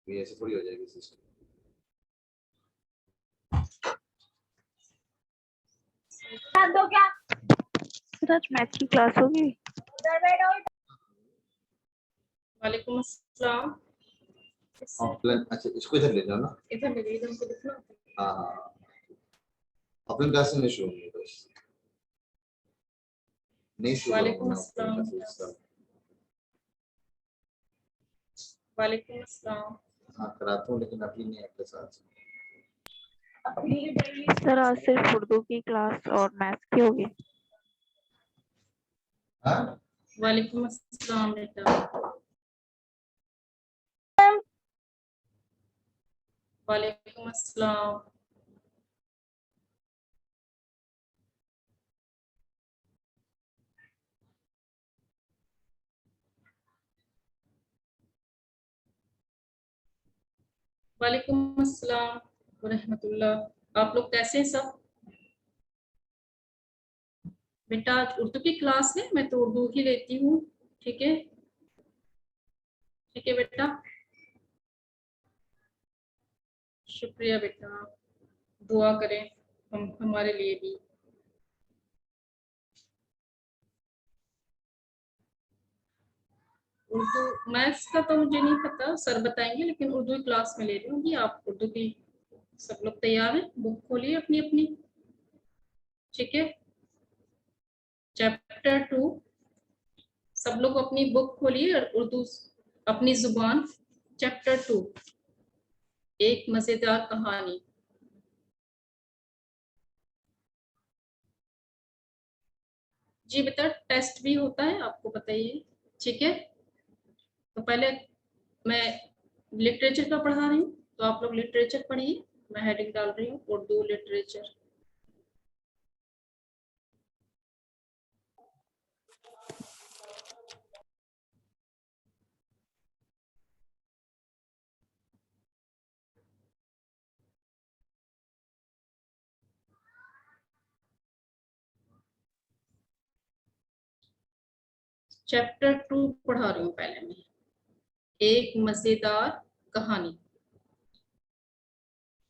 ये ऐसे थोड़ी हो जाएगी सिस्टम। दो क्या आज मैथ की क्लास होगी। वालेकुम अस्सलाम। ऑफलाइन, अच्छा इसको इधर ले जाओ ना, इधर ले इधर को लिखना। हाँ हाँ, ऑफलाइन क्लास में शुरू होंगी बस, नहीं शुरू वालेकुम होना ऑफलाइन अस्सलाम। क्लासेस। वालेकुम अस्सलाम। हाँ कराता हूँ, लेकिन अभी नहीं आपके साथ। सर आज सिर्फ उर्दू की क्लास और मैथ की होगी। हाँ वालेकुम अस्सलाम बेटा। वालेकुम अस्सलाम। वालेकुम अस्सलाम व रहमतुल्लाह। आप लोग कैसे हैं सब? बेटा आज उर्दू की क्लास है, मैं तो उर्दू ही लेती हूँ। ठीक है, ठीक है बेटा, शुक्रिया बेटा, दुआ करें हम हमारे लिए भी। उर्दू मैथ्स का तो मुझे नहीं पता, सर बताएंगे, लेकिन उर्दू की क्लास में ले रही हूँ। आप उर्दू की सब लोग तैयार हैं? बुक खोलिए अपनी अपनी। ठीक है, चैप्टर 2, सब लोग अपनी बुक खोलिए और उर्दू अपनी जुबान। चैप्टर 2, एक मजेदार कहानी। जी बेटा, टेस्ट भी होता है, आपको बताइए। ठीक है, तो पहले मैं लिटरेचर का पढ़ा रही हूँ, तो आप लोग लिटरेचर पढ़िए। मैं हेडिंग डाल रही हूँ, उर्दू लिटरेचर। चैप्टर 2 पढ़ा रही हूँ पहले मैं, एक मजेदार कहानी।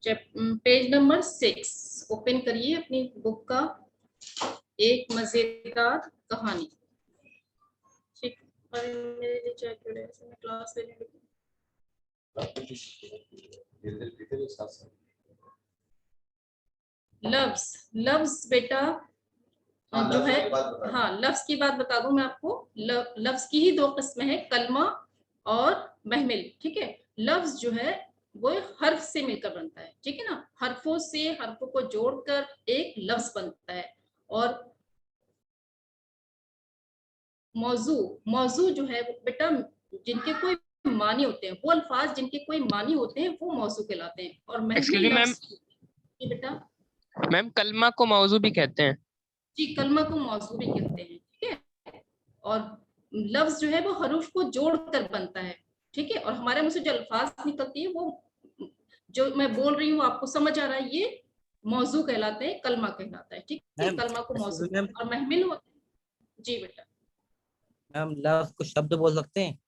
पेज नंबर 6 ओपन करिए अपनी बुक का। एक मजेदार कहानी। ठीक, और मेरे लिए चेक करें, मैं क्लास लेने लगी। लफ्ज, लफ्ज बेटा जो है, हाँ लफ्ज की बात बता दूं मैं आपको। लफ्ज की ही दो किस्में हैं, कलमा और महमिल। ठीक है, लफ्ज जो है वो हर्फ से मिलकर बनता है। ठीक है ना, हरफों से, हरफों को जोड़कर एक लफ्ज बनता है। और मौजू, मौजू जो है वो बेटा जिनके कोई मानी होते हैं, वो अल्फाज जिनके कोई मानी होते हैं वो मौजू कहलाते हैं। और महमिल लफ्ज बेटा, मैम कलमा को मौजू भी कहते हैं। जी कलमा को मौजू भी कहते हैं। ठीक है, और लफ्ज जो है वो हरूफ को जोड़कर बनता है। ठीक है, और हमारे मुंह से जो अल्फाज निकलती है वो, जो मैं बोल रही हूँ आपको समझ आ रहा है, ये मौजू कहलाते हैं, कलमा कहलाता है। ठीक है, कलमा को मौजू और महमिल होते हैं। जी बेटा। मैम लफ्ज को शब्द बोल सकते हैं?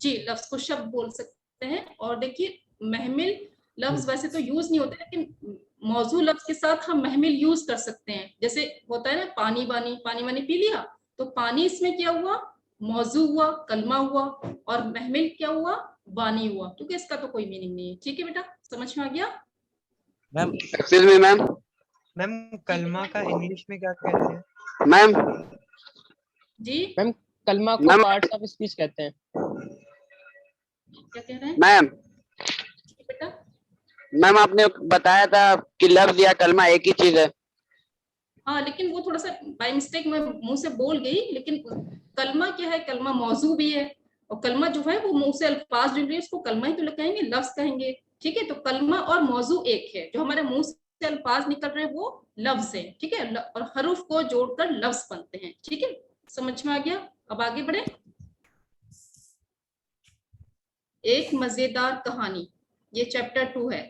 जी लफ्ज को शब्द बोल सकते हैं। और देखिए महमिल लफ्ज वैसे तो यूज नहीं होते, लेकिन मौजू लफ्ज के साथ हम महमिल यूज कर सकते हैं। जैसे होता है ना, पानी बानी, पानी वानी पी लिया, तो पानी इसमें क्या हुआ, मौजू हुआ, कलमा हुआ। और महमिल क्या हुआ, बानी हुआ, क्योंकि इसका तो कोई मीनिंग नहीं है। ठीक है बेटा, समझ में आ गया? Ma'am excuse me ma'am. Ma'am कलमा का इंग्लिश में क्या कहते हैं? मैम जी मैम कलमा को मैम पार्ट्स ऑफ स्पीच कहते हैं। क्या कह रहे हैं मैम बेटा? मैम आपने बताया था कि लफ्ज या कलमा एक ही चीज है। हाँ, लेकिन वो थोड़ा सा बाय मिस्टेक मैं मुंह से बोल गई। लेकिन कलमा क्या है, कलमा मौजू भी है, और कलमा जो है वो मुंह से अल्फाज निकल रही है, उसको कलमा ही तो कहेंगे, लफ्ज कहेंगे। ठीक है, तो कलमा और मौजू एक है, जो हमारे मुंह से अल्फाज निकल रहे हैं वो लफ्ज है। ठीक है, और हरूफ को जोड़कर लफ्ज बनते हैं। ठीक है, समझ में आ गया? अब आगे बढ़े। एक मजेदार कहानी, ये चैप्टर 2 है।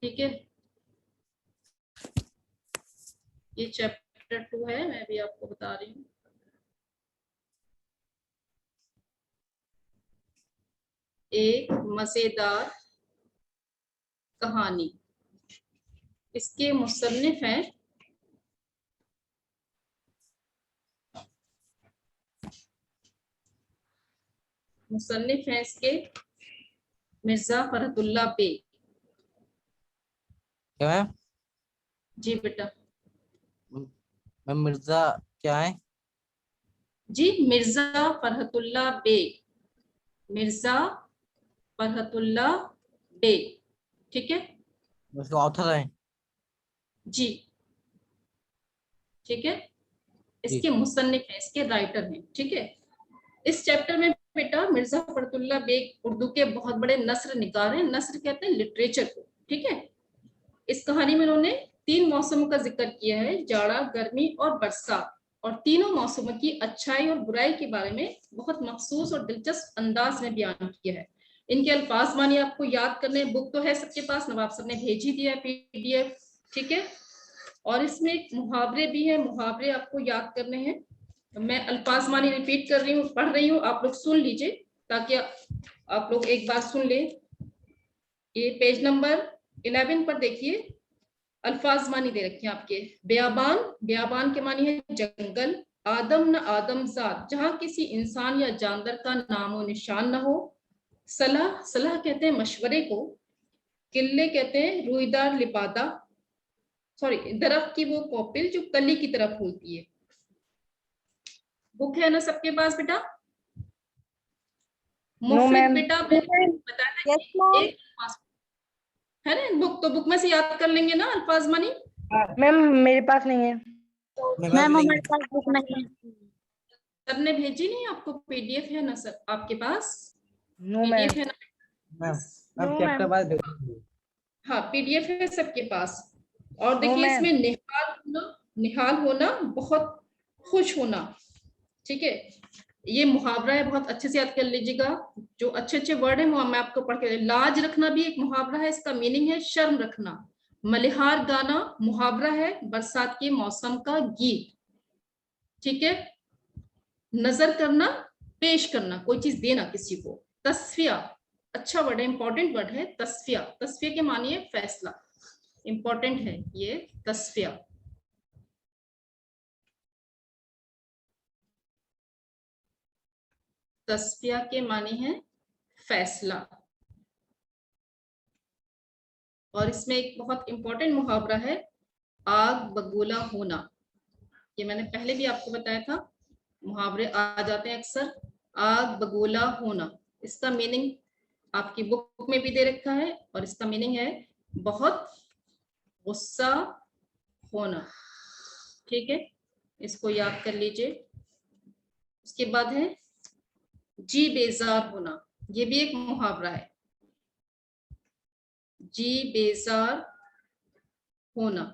ठीक है, ये चैप्टर 2 है, मैं भी आपको बता रही हूँ। एक मजेदार कहानी। इसके मुसन्निफ हैं इसके मिर्जा फरहतुल्लाह बेग। क्या मैम? जी बेटा। मैम मिर्जा क्या है? जी मिर्जा फरहतुल्लाह बेग। मिर्जा फरहतुल्लाह बेग, ठीक है उसके ऑथर है? जी, ठीक है। जी। इसके मुसन्निफ हैं, इसके राइटर हैं, ठीक है। इस चैप्टर में बेटा मिर्जा फरहतुल्लाह बेग उर्दू के बहुत बड़े नस्र निगार हैं। नस्र कहते हैं लिटरेचर को, ठीक है। इस कहानी में उन्होंने 3 मौसमों का जिक्र किया है, जाड़ा, गर्मी और बरसात, और तीनों मौसमों की अच्छाई और बुराई के बारे में बहुत मखसूस और दिलचस्प अंदाज में बयान किया है। इनके अल्फाज मानी आपको याद करने, बुक तो है सबके पास, नवाब सर ने भेज ही दिया है PDF, ठीक है। और इसमें एक मुहावरे भी है, मुहावरे आपको याद करने हैं। मैं अल्फाज मानी रिपीट कर रही हूँ, पढ़ रही हूँ, आप लोग सुन लीजिए ताकि आप लोग एक बार सुन ले। ये पेज नंबर 11 पर देखिए, अल्फाज मानी दे रखे हैं आपके। बेयाबान, बेयाबान के मानी है जंगल। आदम न आदम जात, जहां किसी इंसान या जानवर का नामो निशान न हो। सलाह, सलाह कहते हैं मशवरे को। किले कहते हैं रुईदार लिपादा, सॉरी दरख्त की वो कोपिल जो कली की तरफ फूलती है। बुक है ना सबके पास बेटा? मुफिद बेटा बताया एक है ना बुक, तो बुक में से याद कर लेंगे ना अल्फाज मानी। मैम मेरे पास नहीं है। मैम हमारे पास बुक नहीं है। सर ने भेजी नहीं आपको? PDF है ना सर आपके पास? No ma'am. PDF है ना? Ma'am No, chapter ma'am. Wise भेजिए। हाँ PDF है सबके पास। और No, देखिए ma'am. इसमें निहाल होना, बहुत खुश होना, ठीक है। ये मुहावरा है, बहुत अच्छे से याद कर लीजिएगा। जो अच्छे अच्छे वर्ड है वो मैं आपको पढ़ के, लाज रखना भी एक मुहावरा है, इसका मीनिंग है शर्म रखना। मलिहार गाना मुहावरा है, बरसात के मौसम का गीत, ठीक है। नजर करना, पेश करना, कोई चीज देना किसी को। तस्फिया, अच्छा वर्ड है, इंपॉर्टेंट वर्ड है तस्फिया। तस्फिया के मानिए फैसला, इंपॉर्टेंट है ये तस्फिया। तस्फिया के मानी है फैसला। और इसमें एक बहुत इंपॉर्टेंट मुहावरा है, आग बगूला होना। ये मैंने पहले भी आपको बताया था, मुहावरे आ जाते हैं अक्सर। आग बगूला होना, इसका मीनिंग आपकी बुक में भी दे रखा है, और इसका मीनिंग है बहुत गुस्सा होना, ठीक है। इसको याद कर लीजिए। उसके बाद है जी बेजार होना, ये भी एक मुहावरा है। जी बेजार होना,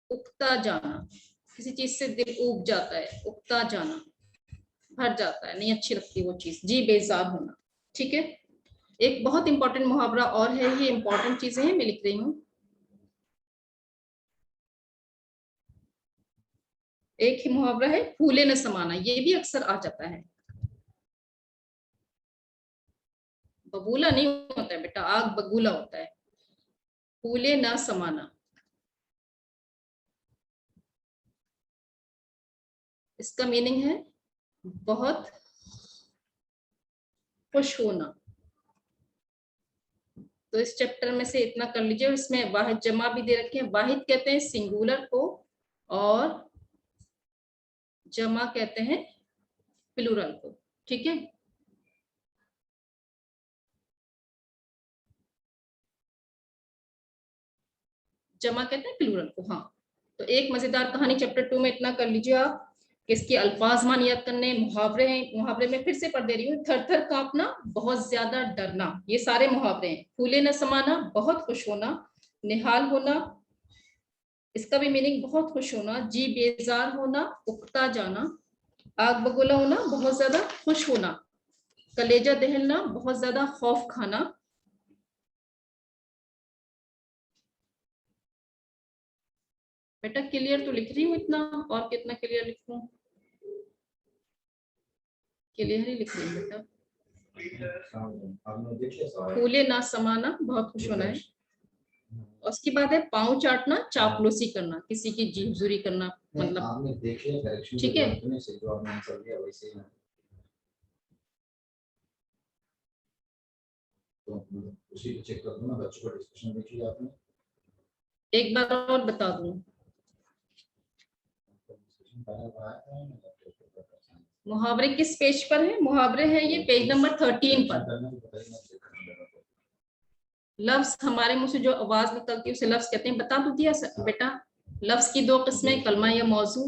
उकता जाना, किसी चीज से दिल उब जाता है, उकता जाना, भर जाता है, नहीं अच्छी लगती वो चीज, जी बेजार होना, ठीक है। एक बहुत इंपॉर्टेंट मुहावरा और है, ये इंपॉर्टेंट चीजें हैं मैं लिख रही हूँ। एक ही मुहावरा है फूले न समाना, ये भी अक्सर आ जाता है। बबूला नहीं होता है बेटा, आग बगूला होता है। फूले न समाना, इसका मीनिंग है बहुत खुश होना। तो इस चैप्टर में से इतना कर लीजिए। और इसमें वाहिद जमा भी दे रखे हैं। वाहिद कहते हैं सिंगुलर को, और जमा कहते हैं प्लूरल को, ठीक है। जमा कहते हैं प्लूरल को, हाँ। तो एक मजेदार कहानी चैप्टर 2 में इतना कर लीजिए आप कि इसके अल्फाज मान याद करने, मुहावरे हैं। मुहावरे में फिर से पढ़ दे रही हूँ, थर थर कांपना, बहुत ज्यादा डरना, ये सारे मुहावरे हैं। फूले न समाना, बहुत खुश होना। निहाल होना, इसका भी मीनिंग बहुत खुश होना। जी बेजार होना, उकता जाना। आग बगोला होना, बहुत ज्यादा खुश होना। कलेजा दहलना, बहुत ज्यादा खौफ खाना। बेटा क्लियर तो लिख रही हूँ इतना, और कितना क्लियर लिखूं? क्लियर ही लिख रही हूँ बेटा। आपने देख लिया सवाल? फूले ना समाना, बहुत खुश होना है। और उसके बाद है पाँव चाटना, चापलूसी करना, किसी की जी हुजूरी करना, नहीं, मतलब आपने देख लिया करेक्शन ठीक है। जो आपने आंसर दिया वैसे ही है। तो उसी को चेक कर दो ना, बच्चों का डिस्कशन देख लिया आपने? एक बार और बता दूं, मुहावरे किस पेज पर है? मुहावरे है ये पेज नंबर 13 पर। लफ्ज हमारे मुंह से जो आवाज निकलती है उसे लफ्ज कहते हैं। बता दूं दिया बेटा, लफ्ज की दो किस्में, कलमा या मौजू,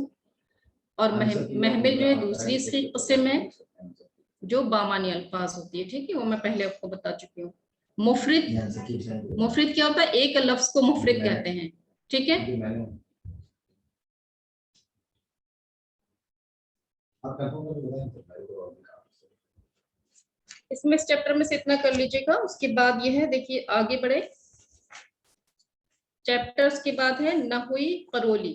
और महमिल जो है दूसरी इसकी किस्म है जो बामानी अल्फाज होती है। ठीक है, वो मैं पहले आपको बता चुकी हूँ। मुफरिद, मुफरिद क्या होता है? एक लफ्ज को मुफरिद कहते हैं। ठीक है, इसमें इस चैप्टर में से इतना कर लीजिएगा। उसके बाद ये है, देखिए आगे बढ़े, चैप्टर्स के बाद है नहुई करोली,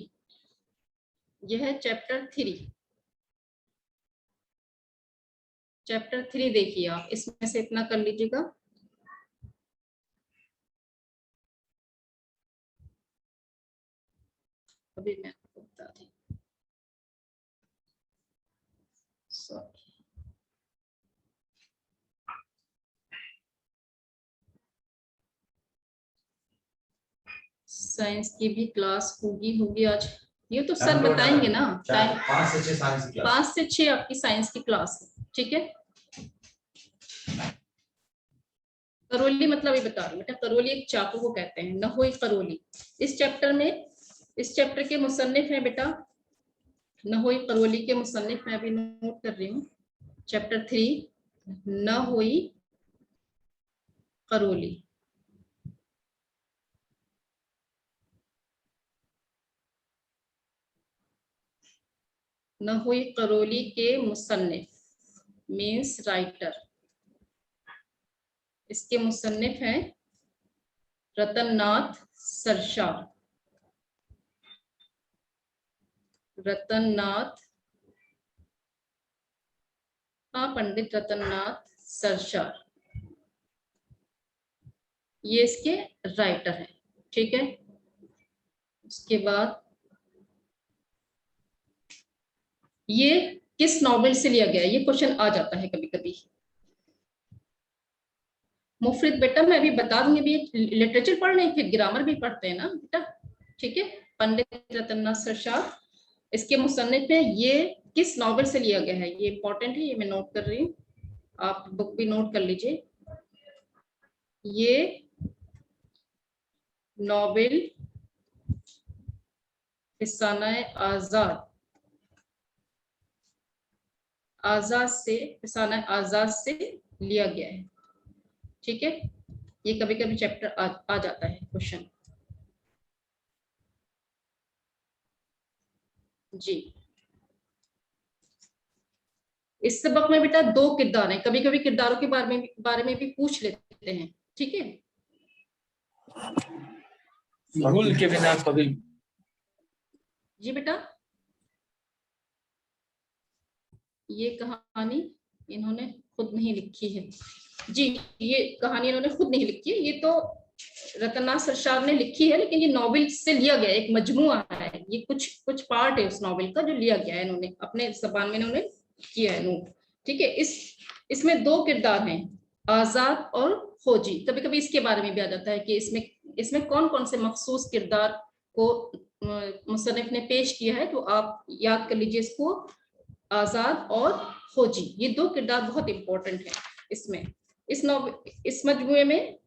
यह है चैप्टर 3। चैप्टर 3 देखिए आप, इसमें से इतना कर लीजिएगा। अभी मैं आपको बता दी, साइंस की भी क्लास होगी आज। ये तो सर बताएंगे ना, 5 से 6 साइंस की क्लास। 5 से 6 आपकी साइंस की क्लास है। ठीक है, करोली मतलब ये बता रही हूँ बेटा, करोली एक चाकू को कहते हैं, नहुई करोली। इस चैप्टर में, इस चैप्टर के मुसन्निफ है बेटा, नहुई करोली के मुसन्निफ मैं अभी नोट कर रही हूँ। चैप्टर 3 नहुई करोली। नहुई करोली के मुसन्निफ मीन्स राइटर, इसके मुसन्निफ हैं रतननाथ सरशार। रतननाथ, हाँ, पंडित रतननाथ सरशार, ये इसके राइटर हैं। ठीक है, उसके बाद ये किस नॉवेल से लिया गया है, ये क्वेश्चन आ जाता है कभी कभी। मुफरिद बेटा मैं अभी बता दूंगी, अभी लिटरेचर पढ़ रहे हैं, फिर ग्रामर भी पढ़ते हैं ना बेटा। ठीक है, पंडित रतननाथ सरशार इसके मुसन्निफ है। ये किस नॉवेल से लिया गया है, ये इंपॉर्टेंट है, ये मैं नोट कर रही हूँ, आप बुक भी नोट कर लीजिए। ये नॉवेल फिसाना-ए आजाद, आजाद से, फिसाना आजाद से लिया गया है। ठीक है, ये कभी कभी चैप्टर आ जाता है क्वेश्चन। जी, इस सबक में बेटा 2 किरदार हैं, कभी कभी किरदारों के बारे में भी पूछ लेते हैं। ठीक है, भूल के बिना कभी। जी बेटा, ये कहानी इन्होंने खुद नहीं लिखी है। जी, ये कहानी इन्होंने खुद नहीं लिखी है, ये तो रतननाथ सरशार ने लिखी है, लेकिन ये नॉवेल से लिया गया, एक मजमुआ है, ये कुछ पार्ट है उस नॉवेल का जो लिया गया है, इन्होंने अपने जबान में इन्होंने किया है नोट। ठीक है, इसमें 2 किरदार हैं, आजाद और खोजी। कभी कभी इसके बारे में भी आ जाता है कि इसमें कौन कौन से मखसूस किरदार को मुसन्निफ ने पेश किया है, तो आप याद कर लीजिए इसको, आजाद और खोजी, ये 2 किरदार बहुत इंपॉर्टेंट है इसमें। इस मजमूए में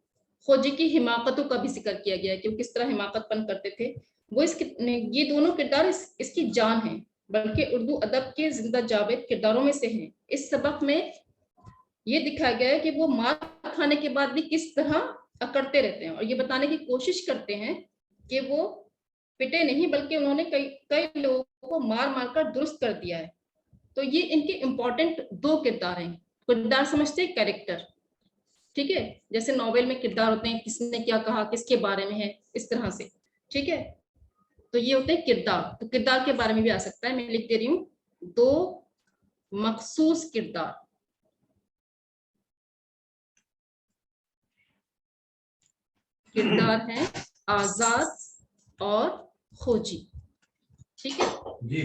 खोजी की हिमाकतों का भी जिक्र किया गया है कि वो किस तरह हिमाकतपन करते थे। वो ये दोनों किरदार इसकी जान है, बल्कि उर्दू अदब के जिंदा जावेद किरदारों में से हैं। इस सबक में ये दिखाया गया है कि वो मार खाने के बाद भी किस तरह अकड़ते रहते हैं, और ये बताने की कोशिश करते हैं कि वो पिटे नहीं, बल्कि उन्होंने कई लोगों को मार मार कर दुरुस्त कर दिया है। तो ये इनके इंपॉर्टेंट 2 किरदार हैं। किरदार समझते हैं, कैरेक्टर। ठीक है, जैसे नॉवेल में किरदार होते हैं, किसने क्या कहा, किसके बारे में है, इस तरह से। ठीक है, तो ये होते हैं किरदार। तो किरदार के बारे में भी आ सकता है, मैं लिख दे रही हूँ 2 मखसूस किरदार। किरदार हैं आजाद और खोजी। ठीक है, जी।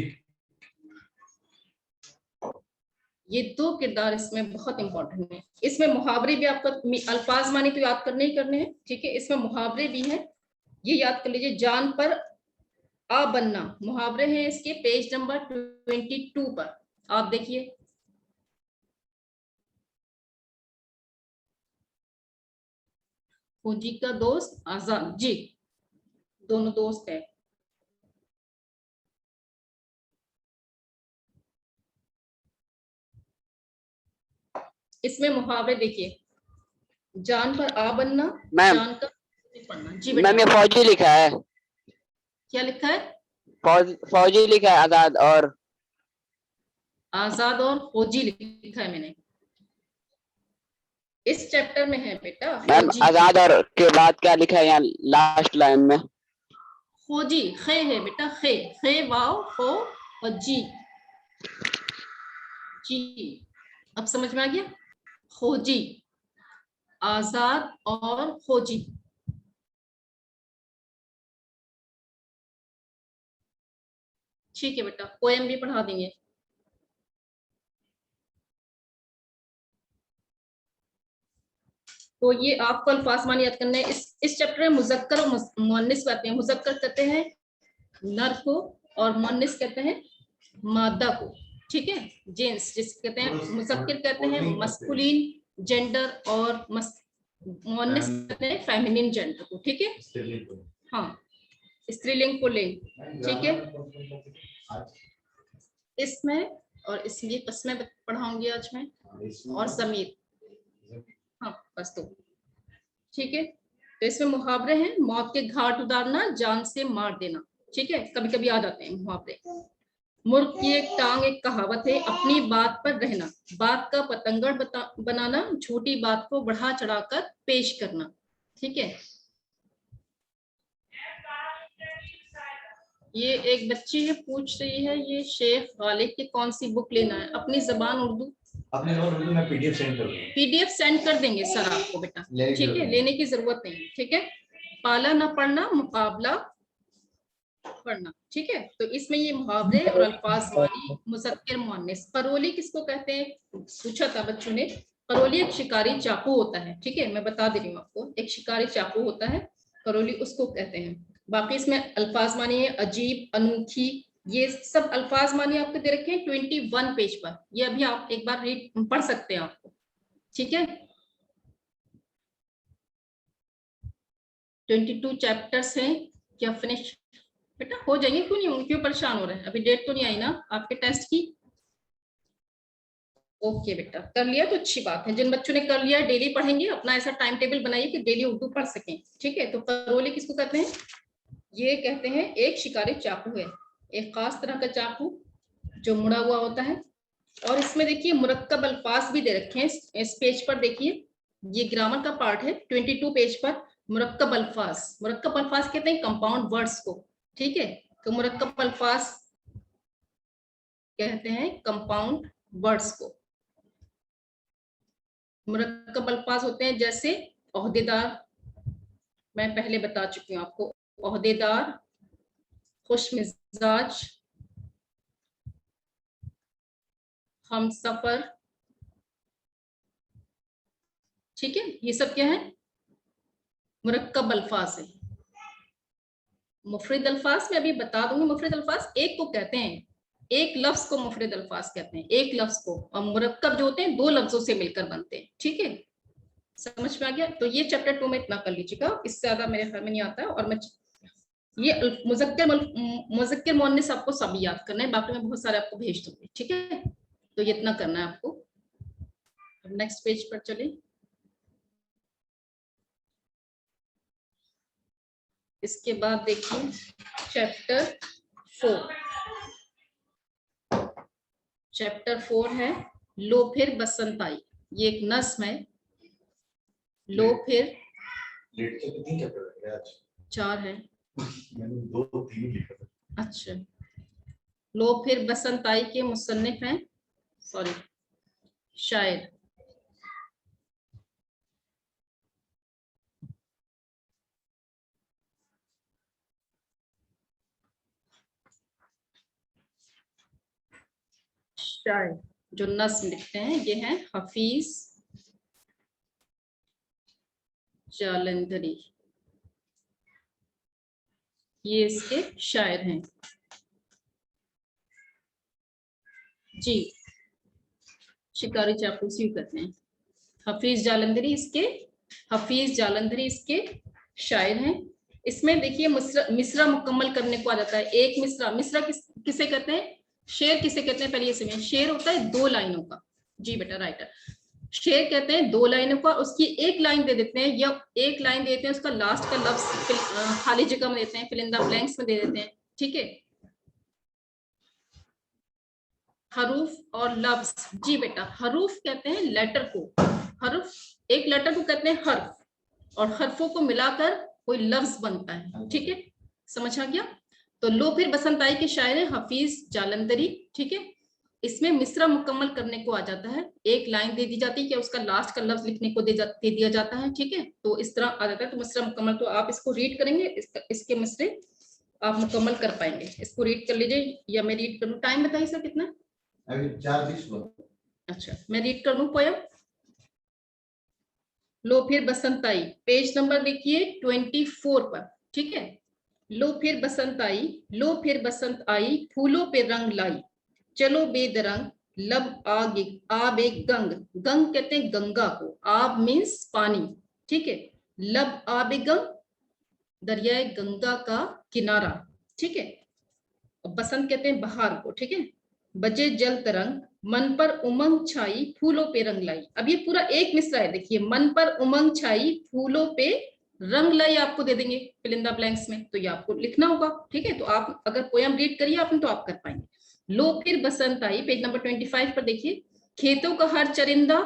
ये दो किरदार इसमें बहुत इंपॉर्टेंट है। इसमें मुहावरे भी आपको अल्फाज मानी तो याद करने ही करने हैं। ठीक है, इसमें मुहावरे भी हैं, ये याद कर लीजिए। जान पर आ बनना मुहावरे हैं इसके, पेज नंबर 22 पर आप देखिए। खोजी का दोस्त आजाद, जी दोनों दोस्त है। इसमें मुहावरे देखिए, जान पर आ बनना, मैम जान का पढ़ना। जी बेटा, मैम ये फौजी लिखा है, क्या लिखा है? फौजी लिखा है आजाद और आजाद और फौजी लिखा है मैंने, इस चैप्टर में है बेटा। मैम फौजी, आजाद और के बाद क्या लिखा है यहाँ लास्ट लाइन में? फौजी खे है बेटा, खे खे वाव फो और जी, जी अब समझ में आ गया। फौजी, आजाद और फौजी। ठीक है बेटा, पोएम भी पढ़ा देंगे। तो ये आपको अल्फाज मानी याद करना है। इस चैप्टर में मुजक्कर और मुअन्निस कहते हैं। मुजक्कर कहते हैं नर को और मुअन्निस कहते हैं मादा को। ठीक है, जेंट्स जिसको कहते हैं, मुजक्कर कहते हैं मस्कुलिन जेंडर और मुअन्निस कहते हैं फेमिनिन जेंडर को। ठीक है, हाँ स्त्रीलिंग पुल्लिंग। ठीक है, इसमें और इसलिए कसमें पढ़ाऊंगी आज मैं और समीर। हाँ बस तो ठीक है। तो इसमें मुहावरे हैं, मौत के घाट उतारना, जान से मार देना। ठीक है, कभी कभी आ जाते हैं मुहावरे। मुर्ग की एक टांग एक कहावत है, अपनी बात पर रहना, बात का पतंगड़ बनाना, झूठी बात को बढ़ा चढ़ाकर पेश करना। ठीक है, ये एक बच्ची है पूछ रही है ये शेख गालिब की कौन सी बुक लेना है, अपनी जबान उर्दू। अपने जबान उर्दू में पीडीएफ सेंड कर दूंगा। पीडीएफ सेंड कर देंगे सर आपको बेटा। ठीक है, लेने की जरूरत नहीं है। ठीक है, पाला ना पढ़ना, मुकाबला पढ़ना। ठीक है, तो इसमें ये मुहावरे और अल्फाज वाली मुज़क्किर मुअन्निस। करोली किसको कहते हैं पूछा था बच्चों ने। करोली एक शिकारी चाकू होता है। ठीक है, मैं बता दे रही हूँ आपको, एक शिकारी चाकू होता है, करोली उसको कहते हैं। बाकी इसमें अल्फाज मानी है अजीब, अनूठी, ये सब अल्फाज मानी आपको दे रखे हैं 21 पेज पर। ये अभी आप एक बार रीड पढ़ सकते हैं आपको। ठीक है, 22 चैप्टर्स हैं। क्या फिनिश बेटा हो जाएंगे? क्यों नहीं, क्यों परेशान हो रहे हैं? अभी डेट तो नहीं आई ना आपके टेस्ट की। ओके बेटा, कर लिया तो अच्छी बात है। जिन बच्चों ने कर लिया डेली पढ़ेंगे, अपना ऐसा टाइम टेबल बनाइए कि डेली उर्दू पढ़ सकें। ठीक है, तो करोली किसको कहते हैं? ये कहते हैं एक शिकारी चाकू है, एक खास तरह का चाकू जो मुड़ा हुआ होता है। और इसमें देखिए मुरक्कब अल्फाज भी दे रखे हैं इस पेज पर। देखिए ये ग्रामर का पार्ट है 22 पेज पर। मुरक्कब अल्फाज कहते हैं कंपाउंड वर्ड्स को। ठीक है, तो मुरक्कब अल्फाज कहते हैं कंपाउंड वर्ड्स को। मुरक्कब अल्फाज होते हैं जैसे ओहदेदार, मैं पहले बता चुकी हूँ आपको, ओहदेदार, खुशमिजाज, हमसफर। ठीक है, ये सब क्या है? मुरक्कब अल्फाज है। मुफरद अल्फाज मैं अभी बता दूंगी। मुफरद अल्फाज एक को कहते हैं, एक लफ्ज को मुफरद अल्फाज कहते हैं, एक लफ्ज को। और मुरक्कब जो होते हैं दो लफ्जों से मिलकर बनते हैं। ठीक है, समझ में आ गया? तो ये चैप्टर 2 में इतना कर लीजिएगा, इससे ज्यादा मेरे ख्याल में नहीं आता है। और मैं ये मुज़क्किर मुअन्निस आपको सभी याद करना है, बाकी मैं बहुत सारे आपको भेज दूंगी। ठीक है, तो ये इतना करना है आपको। अब नेक्स्ट पेज पर चले। इसके बाद देखिए चैप्टर 4 है लो फिर बसंत आई। ये एक नज्म है। लो फिर डेट से कितनी चैप्टर है आज? 4 है। मैंने 2-3 लिखा था। अच्छा, लो फिर बसंत आई के मुसन्निफ हैं, सॉरी शायर शायर। जो नस्म लिखते हैं ये हैं हफीज जालंधरी, ये इसके शायर हैं जी। शिकारी चापलूसी करते हैं। हफीज जालंधरी इसके शायर हैं। इसमें देखिए मिसरा मुकम्मल करने को आ जाता है। एक मिसरा किसे कहते हैं? शेर किसे कहते हैं? पहले ये समझिए, शेर होता है 2 लाइनों का। जी बेटा राइटर, शेर कहते हैं 2 लाइनों का, उसकी एक लाइन दे देते हैं या एक लाइन देते हैं, उसका लास्ट का लफ्ज खाली जगह में देते हैं, फिल इन द ब्लैंक्स में दे देते हैं। ठीक है, हरूफ और लफ्ज। जी बेटा, हरूफ कहते हैं लेटर को, हरुफ एक लेटर को कहते हैं हर्फ, और हर्फों को मिलाकर कोई लफ्ज बनता है। ठीक है, समझ आ गया? तो लो फिर बसंत आई के शायर है हफीज जालंधरी। ठीक है, इसमें मिसरा मुकम्मल करने को आ जाता है, एक लाइन दे दी जाती है कि उसका लास्ट का लफ्ज लिखने को दे दिया जाता है। ठीक है, तो इस तरह आ जाता है। तो मिसरा मुकम्मल, तो आप इसको रीड करेंगे, इसके मिसरे आप मुकम्मल कर पाएंगे। इसको रीड कर लीजिए या मैं रीड करूँ? टाइम बताइए सर कितना? अभी 4:20 हुआ। अच्छा, मैं रीड कर लूं पोयम। लो फिर बसंत आई, पेज नंबर देखिए 24 पर। ठीक है, लो फिर बसंत आई, फूलों पे रंग लाई, चलो बेदरंग लब आबे गंग। गंग कहते हैं गंगा को, आब मीन्स पानी। ठीक है, लब आबे गंग, दरियाए गंगा का किनारा। ठीक है, और बसंत कहते हैं बहार को। ठीक है, बजे जल तरंग, मन पर उमंग छाई, फूलों पे रंग लाई। अब ये पूरा एक मिसरा है, देखिए, मन पर उमंग छाई, फूलों पे रंग लाई आपको दे देंगे फिल इन द ब्लैंक्स में, तो ये आपको लिखना होगा। ठीक है, तो आप अगर पोयम रीड करिए आपने तो आप कर पाएंगे। लो फिर बसंत आई, पेज नंबर 25 पर देखिए, खेतों का हर चरिंदा,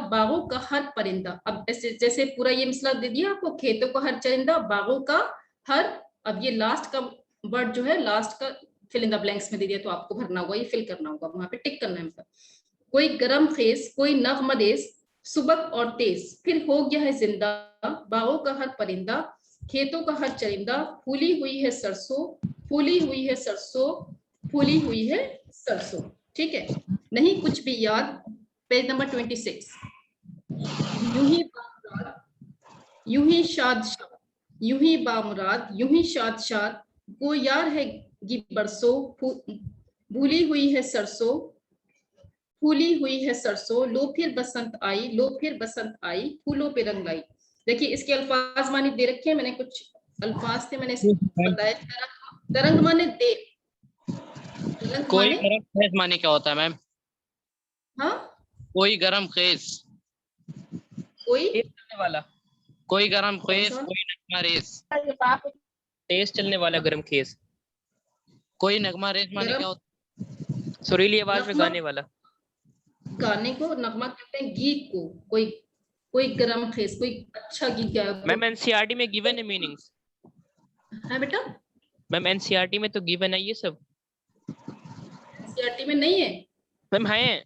बागों का हर परिंदा। अब जैसे पूरा ये मिसरा दे दिया आपको, खेतों का हर चरिंदा, बागों का हर, अब ये लास्ट का वर्ड जो है, लास्ट का फिल इन द ब्लैंक्स में दे दिया, तो आपको भरना होगा, ये फिल करना होगा, वहां पे टिक करना है। मतलब कोई गरम खेस, कोई नगमरेज, सुबक और तेज, फिर हो गया है जिंदा, बागों का हर परिंदा, खेतों का हर चरिंदा, फूली हुई है सरसों। ठीक है, नहीं कुछ भी याद, पेज नंबर 26। यूं ही बामुराद, यूं ही शाद, वो यार है गी बरसों, फूली हुई है सरसों, लो फिर बसंत आई, फूलों पे रंग लाई। देखिए, इसके अल्फाज माने दे रखे हैं, मैंने कुछ अल्फाज थे, मैंने इसको बताया। तरंग माने देव, कोई गरम खेस माने क्या होता है मैम? हाँ, कोई गरम खेस, कोई चलने वाला, कोई गरम खेस, कोई नगमा रेस। तेज चलने वाला गरम खेस। कोई नगमा रेस माने क्या होता है? सुरीली आवाज में नगमा, गाने वाला। गाने को नगमा कहते हैं, गीत को। कोई गरम खेस, कोई अच्छा गीत गाया। मैम एनसीईआरटी में गिवन है मीनिंग्स। है बेटा? मैम एनसीईआरटी में तो गिवन है ये सब। एनसीईआरटी में नहीं है मैम है।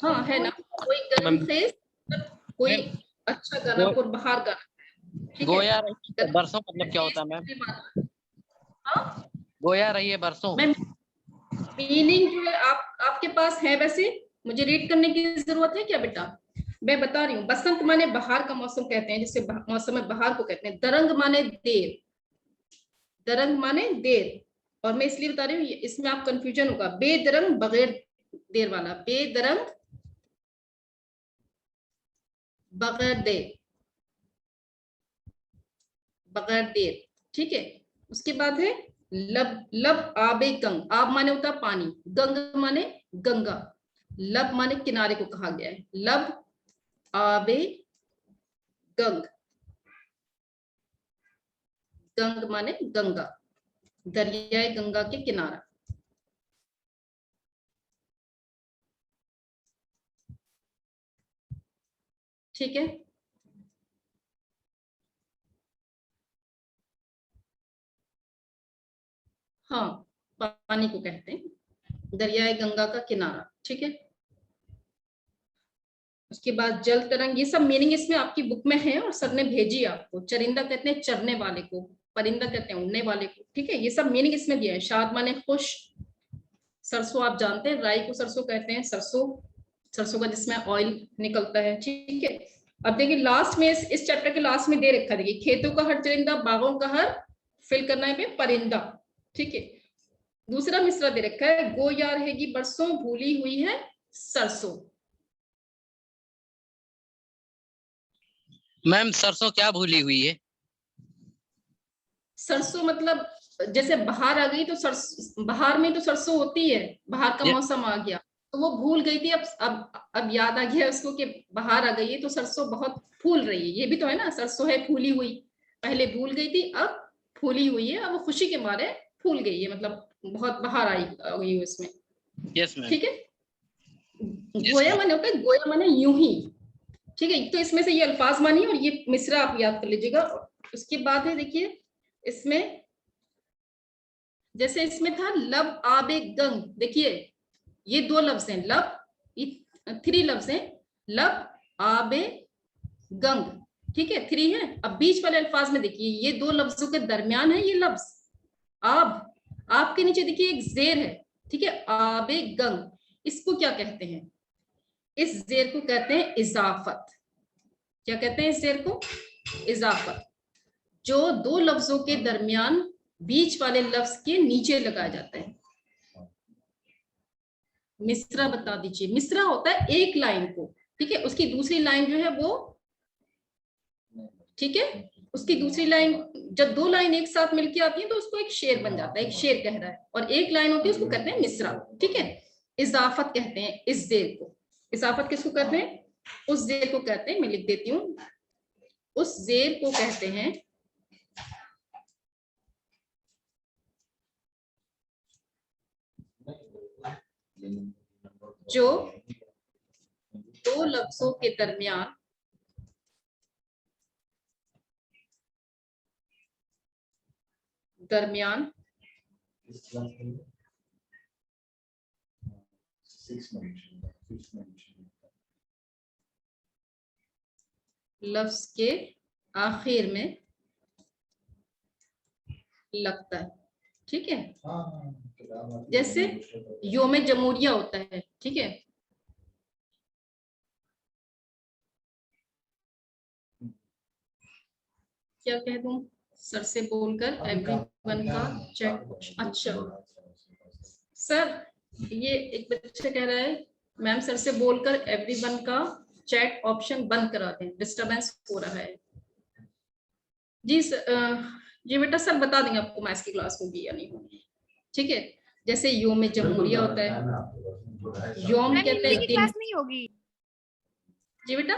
हाँ, है ना। कोई गरम खेस, कोई अच्छा गाना, और बाहर गाना। ठीक है, गोया रही है बरसों मतलब क्या होता है मैम? हाँ, गोया रही है बरसों। मीनिंग जो है आपके पास है, वैसे मुझे रीड करने की जरूरत है क्या बेटा? मैं बता रही हूँ। बसंत माने बाहर का मौसम कहते हैं, जिसे मौसम में बाहर को कहते हैं। दरंग माने देर, और मैं इसलिए बता रही हूँ, इसमें आप कंफ्यूजन होगा। बेदरंग बगैर देर वाला, बेदरंग बगैर देर। ठीक है, उसके बाद है लब आबे गंग। आब माने होता है पानी, गंग माने गंगा, लब माने किनारे को कहा गया है। लब आबे गंग, गंग माने गंगा, दरियाए गंगा के किनारा। ठीक है, हाँ, पानी को कहते हैं, दरियाए गंगा का किनारा। ठीक है, उसके बाद जल तरंग, ये सब मीनिंग इसमें आपकी बुक में है और सर ने भेजी आपको। चरिंदा कहते हैं चरने वाले को, परिंदा कहते हैं उड़ने वाले को। ठीक है, ये सब मीनिंग इसमें दिया है। शाद माने खुश, सरसों आप जानते हैं, राई को सरसों कहते हैं, सरसों का जिसमें ऑयल निकलता है, ठीक है। अब देखिए लास्ट में इस चैप्टर के लास्ट में दे रखा है, देखिए खेतों का हर चरिंदा, बागों का हर फिल करना है पे परिंदा, ठीक है। दूसरा मिसरा दे रखा है, गो या रहेगी बरसों, भूली हुई है सरसों। मैम सरसों क्या भूली हुई है? सरसों मतलब जैसे बाहर आ गई तो बाहर में तो सरसों होती है, बाहर का मौसम आ गया तो वो भूल गई थी, अब याद आ गया उसको कि बाहर आ गई है तो सरसों बहुत फूल रही है। ये भी तो है ना, सरसों है फूली हुई, पहले भूल गई थी अब फूली हुई है, अब वो खुशी के मारे फूल गई है, मतलब बहुत बाहर आ गई है उसमें। Yes ma'am. ठीक है। गोया माने होता है, गोया माने यूं ही, ठीक है। तो इसमें से ये अल्फाज मानिए और ये मिसरा आप याद कर लीजिएगा। उसके बाद है देखिए इसमें, जैसे इसमें था लब आबे गंग, देखिए ये दो लफ्ज हैं, लब 3 लफ्ज हैं, लब आबे गंग, ठीक है 3 है। अब बीच वाले अल्फाज में देखिए ये 2 लफ्जों के दरमियान है ये लफ्ज आप के नीचे देखिए एक जेर है, ठीक है, आबे गंग, इसको क्या कहते हैं? इस जेर को कहते हैं इजाफत। क्या कहते हैं इस जेर को? इजाफत, जो 2 लफ्जों के दरमियान बीच वाले लफ्ज के नीचे लगाया जाता है। मिसरा बता दीजिए। मिसरा होता है एक लाइन को, ठीक है, उसकी दूसरी लाइन जो है वो, ठीक है, उसकी दूसरी लाइन, जब 2 लाइन एक साथ मिलके आती है तो उसको एक शेर बन जाता है, एक शेर कह रहा है, और एक लाइन होती है उसको कहते हैं मिसरा, ठीक है। इजाफत कहते हैं इस जेर को। इजाफत किसको कहते हैं? उस जेर को कहते हैं, मैं लिख देती हूँ, उस जेर को कहते हैं जो 2 लफ्जों के दरमियान लफ्ज के आखिर में लगता है, ठीक है। जैसे योम जमहूरिया होता है, ठीक है, क्या कह दूं सर से बोलकर एवरीवन का चेक। अच्छा सर, ये एक बच्चा कह रहा है मैम सर से बोलकर एवरीवन का चैट ऑप्शन बंद करा दें, डिस्टरबेंस हो रहा है। जी ये बेटा सर बता देंगे आपको मैथ्स की क्लास होगी या नहीं होगी, ठीक है। जैसे योम जमहूरिया होता है, योम कहते हैं दिन, नहीं होगी। जी बेटा,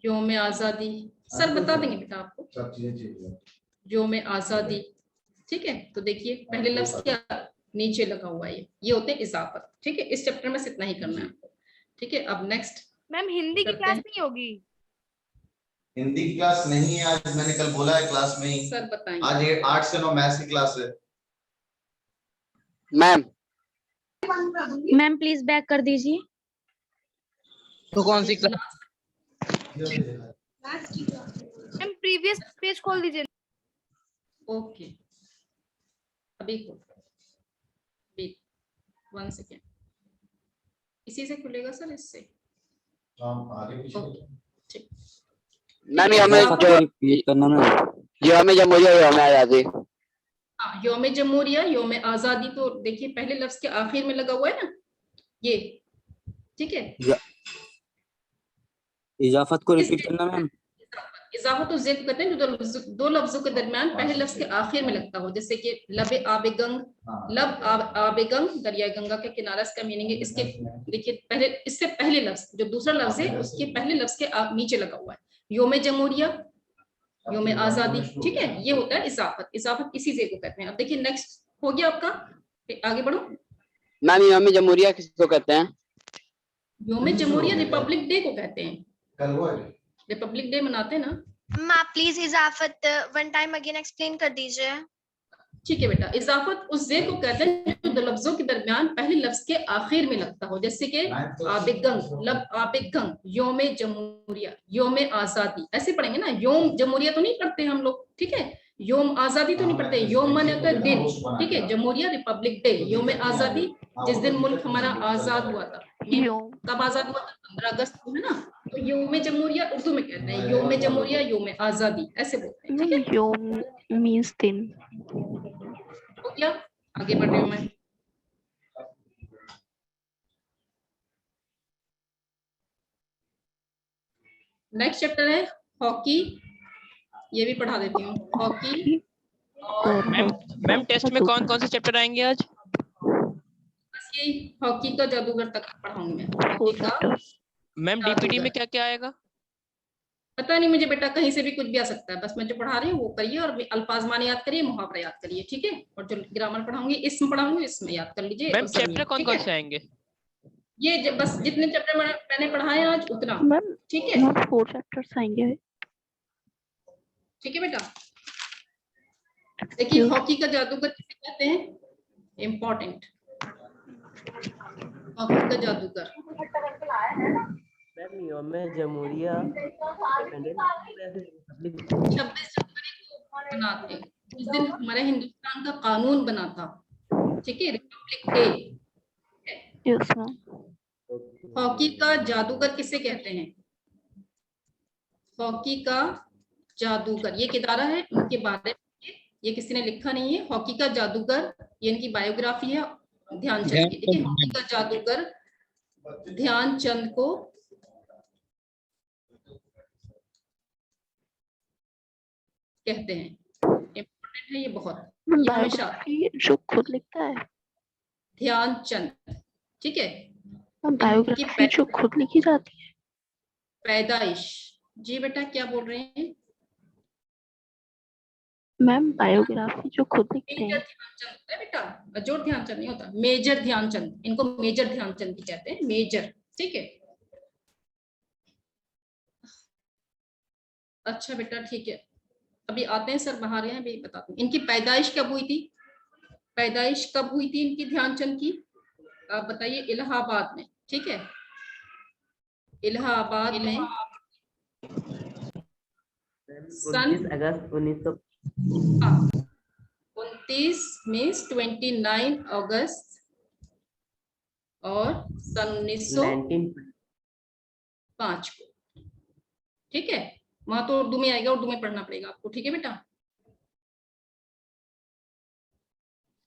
योम आजादी सर बता देंगे बेटा आपको, योम आजादी, ठीक है। तो देखिए पहले लफ्ज क्या नीचे लगा हुआ है, ये होते हैं इजाफत, ठीक है। इस चैप्टर में सिर्फ नहीं करना है आपको, ठीक है। अब नेक्स्ट मैम हिंदी की क्लास नहीं होगी। हिंदी की क्लास नहीं है आज, मैंने कल बोला है क्लास में ही। सर बताएंगे। आज 8 से 9 मैथ्स की क्लास है। मैम मैम प्लीज बैक कर दीजिए। तो कौन सी क्लास? मैम प्रीवियस पेज खोल दीजिए। ओके अभी 1 सेकेंड, इसी से खुलेगा सर, इससे ठीक। मैम ये हमें जमहूरिया योम आजादी, हाँ योम जमहूरिया योम आजादी, तो देखिए पहले लफ्ज के आखिर में लगा हुआ है ना ये, ठीक है। इजाफत को रिपीट करना मैम। इजाफत तो जेर कहते हैं जो 2 लफ्जों के दरमियान पहले लफ्ज के आखिर में लगता हो, जैसे कि लबे आबे गंग, लब आबे गंग दरिया गंगा का किनारा, इसका मीनिंग है इसके, देखिए पहले, इससे पहले लफ्ज जो दूसरा लफ्ज है उसके पहले लफ्ज के नीचे लगा हुआ है। योम जमहूरिया योम आजादी, ठीक है, ये होता है इजाफत। इजाफत इसी जेर को कहते हैं। अब देखिए नेक्स्ट हो गया आपका, आगे बढ़ो। मैम योम जमहूरिया किसको कहते हैं? योम जमहूरिया रिपब्लिक डे को कहते हैं, कल वो है रिपब्लिक डे मनाते हैं ना। आप प्लीज इजाफत 1 टाइम अगेन एक्सप्लेन कर दीजिए। ठीक है बेटा, इजाफत उस जेर को कहते हैं जो 2 लफ्जों के दरमियान पहले लफ्ज के आखिर में लगता हो, जैसे कि आबेगंग, लब आबेगंग, योम जमहूरिया, योम आजादी, ऐसे पढ़ेंगे ना। योम जमहूरिया तो नहीं पढ़ते हम लोग, ठीक है, योम आजादी तो नहीं पढ़ते, योम माने होता है दिन, ठीक है, जमहूरिया रिपब्लिक डे, योम आजादी, जिस दिन मुल्क हमारा आजाद हुआ था। योम कब आजाद हुआ था? 15 अगस्त को, है ना। तो योम जमहूरिया उर्दू में कहते हैं, योम जमहूरिया, योम आजादी, ऐसे बोलते हैं, ठीक है। योम मीन्स दिन। हो गया, आगे बढ़ रही हूँ मैं। नेक्स्ट चैप्टर है हॉकी, ये भी पढ़ा देती हूँ, हॉकी। और मैम टेस्ट में कौन कौन से चैप्टर आएंगे आज? बस यही हॉकी का जादूगर तक पढ़ाऊंगी मैं, हॉकी का। मैम डीपीटी में क्या क्या आएगा? पता नहीं मुझे बेटा, कहीं से भी कुछ भी आ सकता है, बस मैं जो पढ़ा रही हूँ वो करिए, और अल्फाज माने याद करिए, मुहावरा याद करिए, ठीक है। और जो ग्रामर पढ़ाऊंगी, इसमें पढ़ाऊंगी, इसमें याद कर लीजिए। मैम चैप्टर कौन कौन से आएंगे? ये बस जितने चैप्टर मैंने पढ़ाए आज उतना, मैम ठीक है। 4 चैप्टर्स आएंगे। ठीक है बेटा, देखिए हॉकी का जादूगर किसे कहते हैं, इम्पोर्टेंट, हॉकी का जादूगर। में जमहूरिया 26 जनवरी को बनाते हैं, उस दिन हमारे हिंदुस्तान का कानून बना था, ठीक है, Republic day. Yes ma'am. Hockey का जादूगर किसे कहते हैं? हॉकी का जादूगर, ये कितारा है, इनके बारे में ये किसी ने लिखा नहीं है। हॉकी का जादूगर, ये इनकी बायोग्राफी है, ध्यानचंद की, ठीक है। हॉकी का जादूगर ध्यानचंद को कहते हैं। इम्पोर्टेंट है ये बहुत, ये हमेशा जो खुद लिखता है ध्यानचंद, ठीक है। बायोग्राफी जो खुद लिखी जाती है। पैदाइश, जी बेटा क्या बोल रहे हैं मैम? बायोग्राफी जो खुद लिखते हैं। ध्यानचंद होता है बेटा, मेजर ध्यानचंद नहीं होता, मेजर ध्यानचंद, इनको मेजर ध्यानचंद भी कहते हैं, मेजर, ठीक है। अच्छा बेटा ठीक है, अभी आते हैं सर, बाहर हैं, अभी बताते हैं इनकी पैदाइश कब हुई थी। पैदाइश कब हुई थी इनकी, ध्यानचंद की? आप बताइए। इलाहाबाद में, ठीक है, इलाहाबाद में सन 29 अगस्त 1900। 29 मीन्स 29 अगस्त, और सन 1905 को, ठीक है। वहां तो उर्दू में आएगा, उर्दू में पढ़ना पड़ेगा आपको, ठीक है बेटा।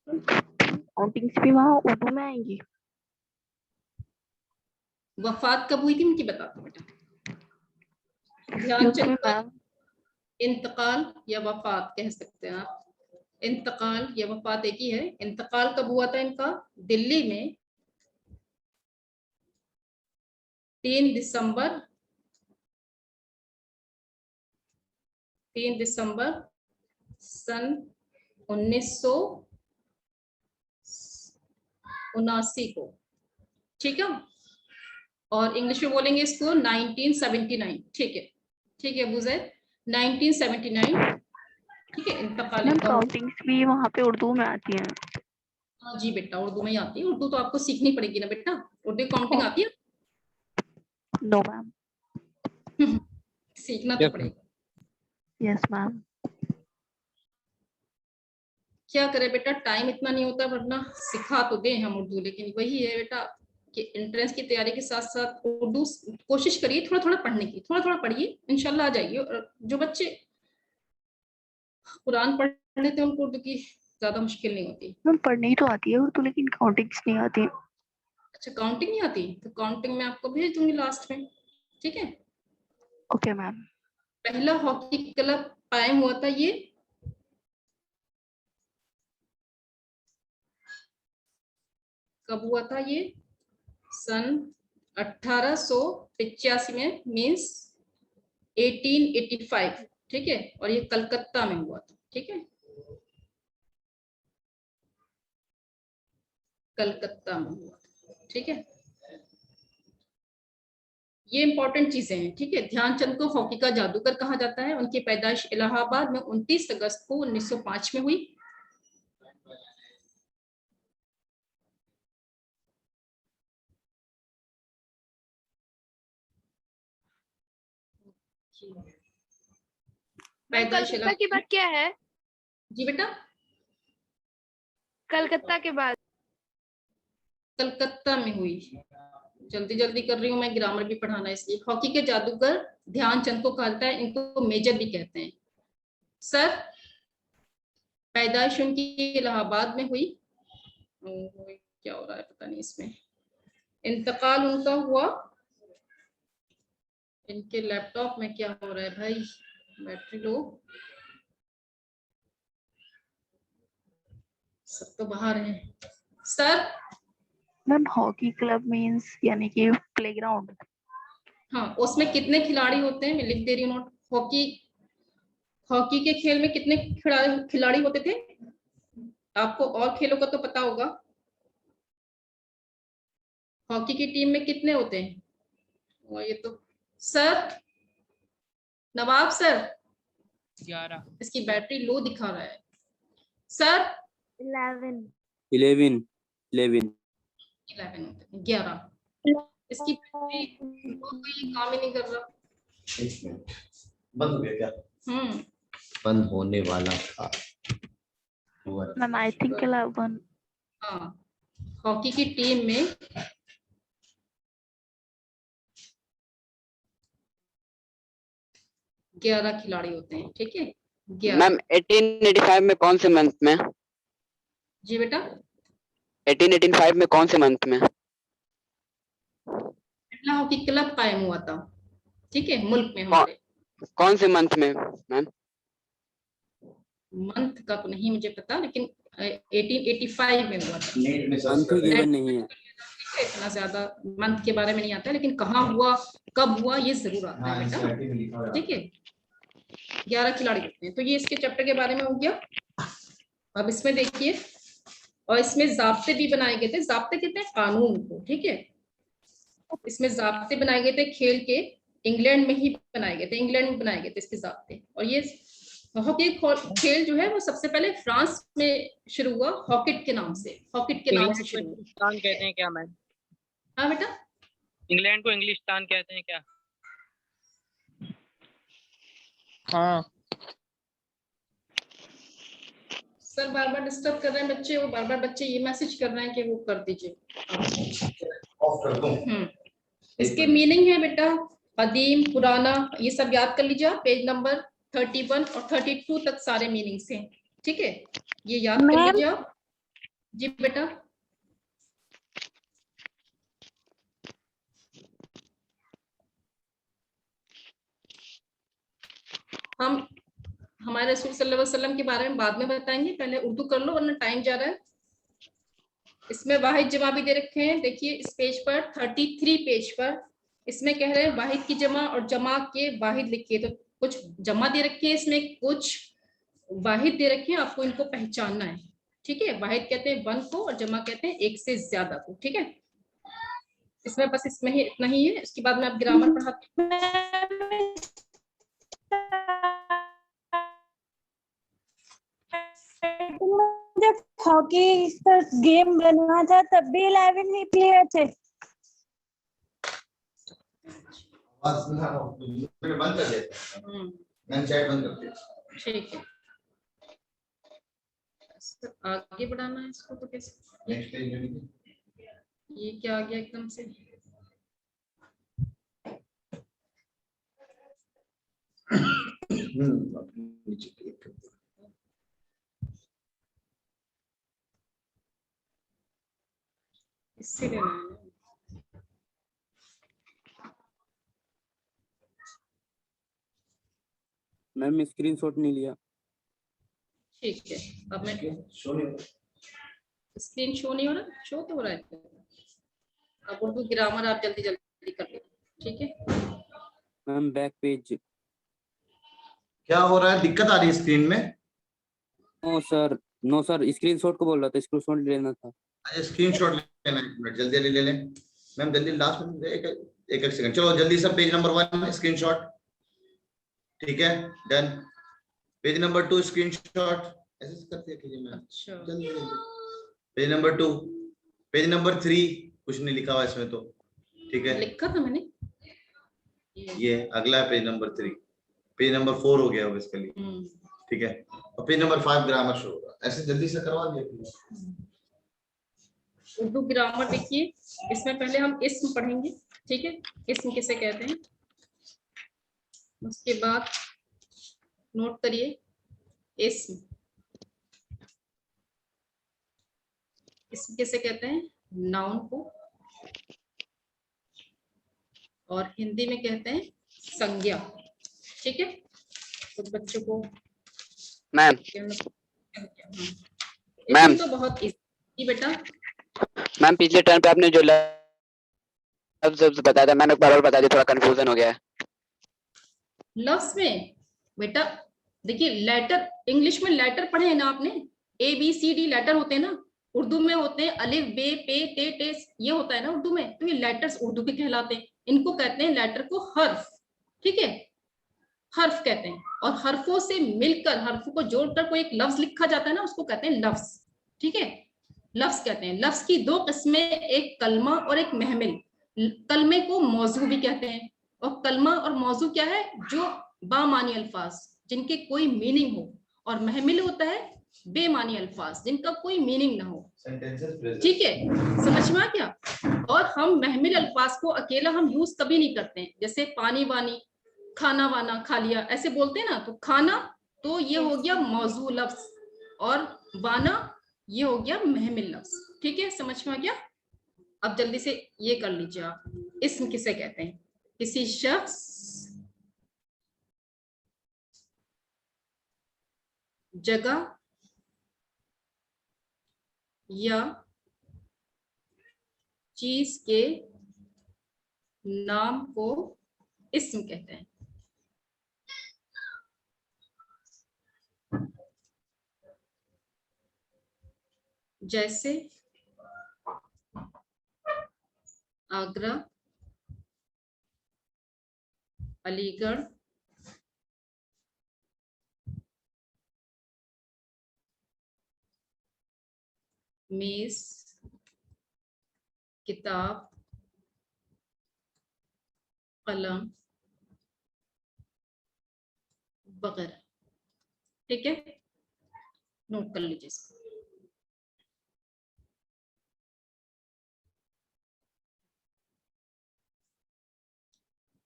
काउंटिंग्स भी वहाँ उर्दू में आएंगी। वफात कब हुई थी उनकी बताता हूँ बेटा। ध्यानचंद का इंतकाल या वफात कह सकते हैं आप, इंतकाल या वफात एक ही है। इंतकाल कब हुआ था इनका? दिल्ली में 3 दिसंबर सन 1979 को, ठीक है। और इंग्लिश में बोलेंगे इसको 1979, ठीक है, ठीक है बुज़ैर, 1979, ठीक है। इंतकाल इनका। काउंटिंग्स भी वहाँ पे उर्दू में आती हैं। हाँ जी बेटा, उर्दू में ही आती है, उर्दू तो आपको सीखनी पड़ेगी ना बेटा, उर्दू काउंटिंग आती है? No ma'am. सीखना तो पड़ेगा। Yes ma'am. क्या करे बेटा, टाइम इतना नहीं होता, वरना सिखा तो दें हम उर्दू, लेकिन वही है बेटा कि एंट्रेंस की तैयारी के साथ साथ उर्दू कोशिश करिए, थोड़ा थोड़ा पढ़ने की, थोड़ा थोड़ा पढ़िए, इंशाल्लाह आ जाएगी। और जो बच्चे कुरान पढ़ लेते हैं उनको उर्दू की ज्यादा मुश्किल नहीं होती। मैम पढ़नी ही तो आती है उर्दू, लेकिन काउंटिंग्स नहीं आती। अच्छा काउंटिंग नहीं आती, तो काउंटिंग में आपको भेज दूंगी लास्ट में, ठीक है। Okay ma'am. पहला हॉकी क्लब कायम हुआ था, ये कब हुआ था? ये सन 1885 में, मीन्स 1885, ठीक है। और ये कलकत्ता में हुआ था, ठीक है, कलकत्ता में हुआ था, ठीक है। ये इंपॉर्टेंट चीजें हैं, ठीक है। ध्यानचंद को हॉकी का जादूगर कहा जाता है। उनकी पैदाइश इलाहाबाद में 29 अगस्त को 1905 में हुई। कलकत्ता की बात क्या है? जी बेटा, कलकत्ता के बाद। कलकत्ता में हुई। जल्दी जल्दी कर रही हूँ मैं, ग्रामर भी पढ़ाना है इसलिए। हॉकी के जादूगर ध्यानचंद को कहा जाता है, इनको मेजर भी कहते हैं। सर, पैदाइश उनकी इलाहाबाद में हुई। क्या हो रहा है पता नहीं इसमें। इंतकाल उनका हुआ, इनके लैपटॉप में क्या हो रहा है भाई, बैटरी लो, सब तो बाहर है। Sir, ma'am hockey club means यानी कि प्लेग्राउंड। हाँ, उसमें कितने खिलाड़ी होते हैं, मैं लिख दे रही हूँ नोट। हॉकी के खेल में कितने खिलाड़ी होते थे? आपको और खेलों का तो पता होगा। हॉकी की टीम में कितने होते हैं? और ये तो सर, नवाब सर, 11। इसकी बैटरी लो दिखा रहा है। सर, 11 11। इसकी बैटरी लो, तो ये काम ही नहीं कर रहा। एक मिनट, बंद हो गया क्या? बंद होने वाला था। Ma'am I think 11। हाँ, हॉकी की टीम में ग्यारह खिलाड़ी होते हैं, ठीक है? 11। मैम 1885 में कौन से मंथ में? जी बेटा, 1885 में कौन से मंथ में? पहला हॉकी क्लब कायम हुआ था, ठीक है, मुल्क में हमारे। कौन से मंथ में मैम? मंथ का तो नहीं मुझे पता, लेकिन 1885 में हुआ था। मंथ गिवन नहीं है। इतना ज्यादा मंथ के बारे में नहीं आता, लेकिन कहाँ हुआ, कब हुआ, ये जरूर आता है बेटा, ठीक है? 11 खिलाड़ी होते हैं, तो ये इसके चैप्टर के बारे में हो गया। अब इसमें देखिए, और इसमें जाब्ते भी बनाए गए थे। जाब्ते कहते हैं कानून को, ठीक है? इसमें जाब्ते बनाए गए थे खेल के, इंग्लैंड में ही बनाए गए थे, इंग्लैंड में बनाए गए थे इसके जाब्ते। और ये हॉकी खेल जो है वो सबसे पहले फ्रांस में शुरू हुआ, हॉकेट के नाम से, हॉकेट के नाम से शुरू हुआ। इंग्लिस्तान कहते हैं क्या मैम? हाँ बेटा, इंग्लैंड को इंग्लिस्तान कहते हैं क्या? हाँ। सर बार बार डिस्टर्ब कर रहे हैं बच्चे, वो बार बार बच्चे ये मैसेज कर रहे हैं कि वो कर दीजिए। ऑफ कर दूं? इसके मीनिंग है बेटा, कदीम, पुराना, ये सब याद कर लीजिए। पेज नंबर 31 और 32 तक सारे मीनिंग्स हैं, ठीक है? ये याद कर लीजिए आप। जी बेटा, हम हमारे रसूल सल्लल्लाहु अलैहि वसल्लम के बारे में बाद में बताएंगे, पहले उर्दू कर लो वरना टाइम जा रहा है। इसमें वाहिद जमा भी दे रखे हैं, देखिए इस पेज पर 33 पेज पर इसमें कह रहे हैं वाहिद की जमा और जमा के वाहिद लिखिए। तो कुछ जमा दे रखे हैं इसमें, कुछ वाहिद दे रखे हैं, आपको इनको पहचानना है, ठीक है? वाहिद कहते हैं 1 को और जमा कहते हैं 1 से ज्यादा को, ठीक है? इसमें बस इसमें ही इतना ही है, इसके बाद में आप ग्रामर पढ़ाते हैं। जब हॉकी का गेम बना था तब भी 11 ही प्लेयर थे। बंद कर देते हैं, मैं चैट बंद कर देता हूं। ठीक है, आगे बढ़ाना है इसको तो कैसे? नेक्स्ट पेज ये क्या आ गया एकदम से? नीचे क्लिक कर दो। इससे लेना है। मैम स्क्रीनशॉट नहीं लिया। ठीक है, अब मैं शो नहीं हो स्क्रीन शो नहीं हो रहा, शो तो हो रहा है। अब उर्दू ग्रामर आप जल्दी जल्दी कर लो, ठीक है? Ma'am back page. क्या हो रहा है? दिक्कत आ रही है स्क्रीन में? नो सर स्क्रीनशॉट को बोल रहा था, स्क्रीनशॉट लेना था। अच्छा स्क्रीनशॉट लेना है, एक मिनट जल्दी जल्दी ले लें मैम, जल्दी लास्ट में एक सेकंड। चलो जल्दी सब, पेज नंबर 1 स्क्रीनशॉट, ठीक है? डन। पेज नंबर 2 स्क्रीनशॉट, ऐसे करते कीजिए मैम। अच्छा, जल्दी जल्दी। पेज नंबर 2, पेज नंबर 3 कुछ नहीं लिखा हुआ इसमें तो, ठीक है? लिखा था मैंने ये अगला है पेज नंबर 3, पेज नंबर 4 हो गया बेसिकली। ठीक है, और पेज नंबर 5 ग्रामर शो होगा। ऐसे जल्दी से करवा दिया please। उर्दू ग्रामर देखिए, इसमें पहले हम इस्म पढ़ेंगे, ठीक है, इस्म किसे कहते हैं, उसके बाद नोट करिए इस्म, इस्म किसे कहते हैं, नाउन को, और हिंदी में कहते हैं संज्ञा, ठीक है। तो बच्चों को मैम मैम इस्म तो बहुत इजी बेटा। मैम पिछले टर्न पे आपने जो लफ्ज बताया था मैंने एक बार और बता दिया, थोड़ा कंफ्यूजन हो गया है। लफ्ज में बेटा देखिए, लेटर इंग्लिश में लेटर पढ़े हैं ना आपने, ABCD लेटर होते हैं ना, उर्दू में होते हैं अलिफ बे पे टे टे, ये होता है ना उर्दू में, तो ये लेटर्स उर्दू के कहलाते हैं। इनको कहते हैं लेटर को हर्फ, ठीक है, हर्फ कहते हैं। और हर्फों से मिलकर, हर्फों को जोड़कर कोई एक लफ्ज लिखा जाता है ना, उसको कहते हैं लफ्ज, ठीक है, लफ्ज कहते हैं। लफ्ज की दो किस्में, एक कलमा और एक महमिल। कलमे को मौजू भी कहते हैं, और कलमा और मौजू क्या है, जो बामानी अल्फाज जिनके कोई मीनिंग हो, और महमिल होता है बेमानी अल्फाज जिनका कोई मीनिंग ना हो, ठीक है, समझ में आ गया। और हम महमिल अल्फाज को अकेला हम यूज कभी नहीं करते हैं, जैसे पानी वानी, खाना वाना, खा लिया, ऐसे बोलते हैं ना, तो खाना तो ये हो गया मौजू लफ्ज, और वाना ये हो गया महमिल लफ्ज, ठीक है, समझ में आ गया। अब जल्दी से ये कर लीजिए आप, इस्म किसे कहते हैं, किसी शख्स, जगह या चीज के नाम को इस्म कहते हैं। जैसे आगरा, अलीगढ़, मेज, किताब, कलम वगैरह, ठीक है, नोट कर लीजिए इसको।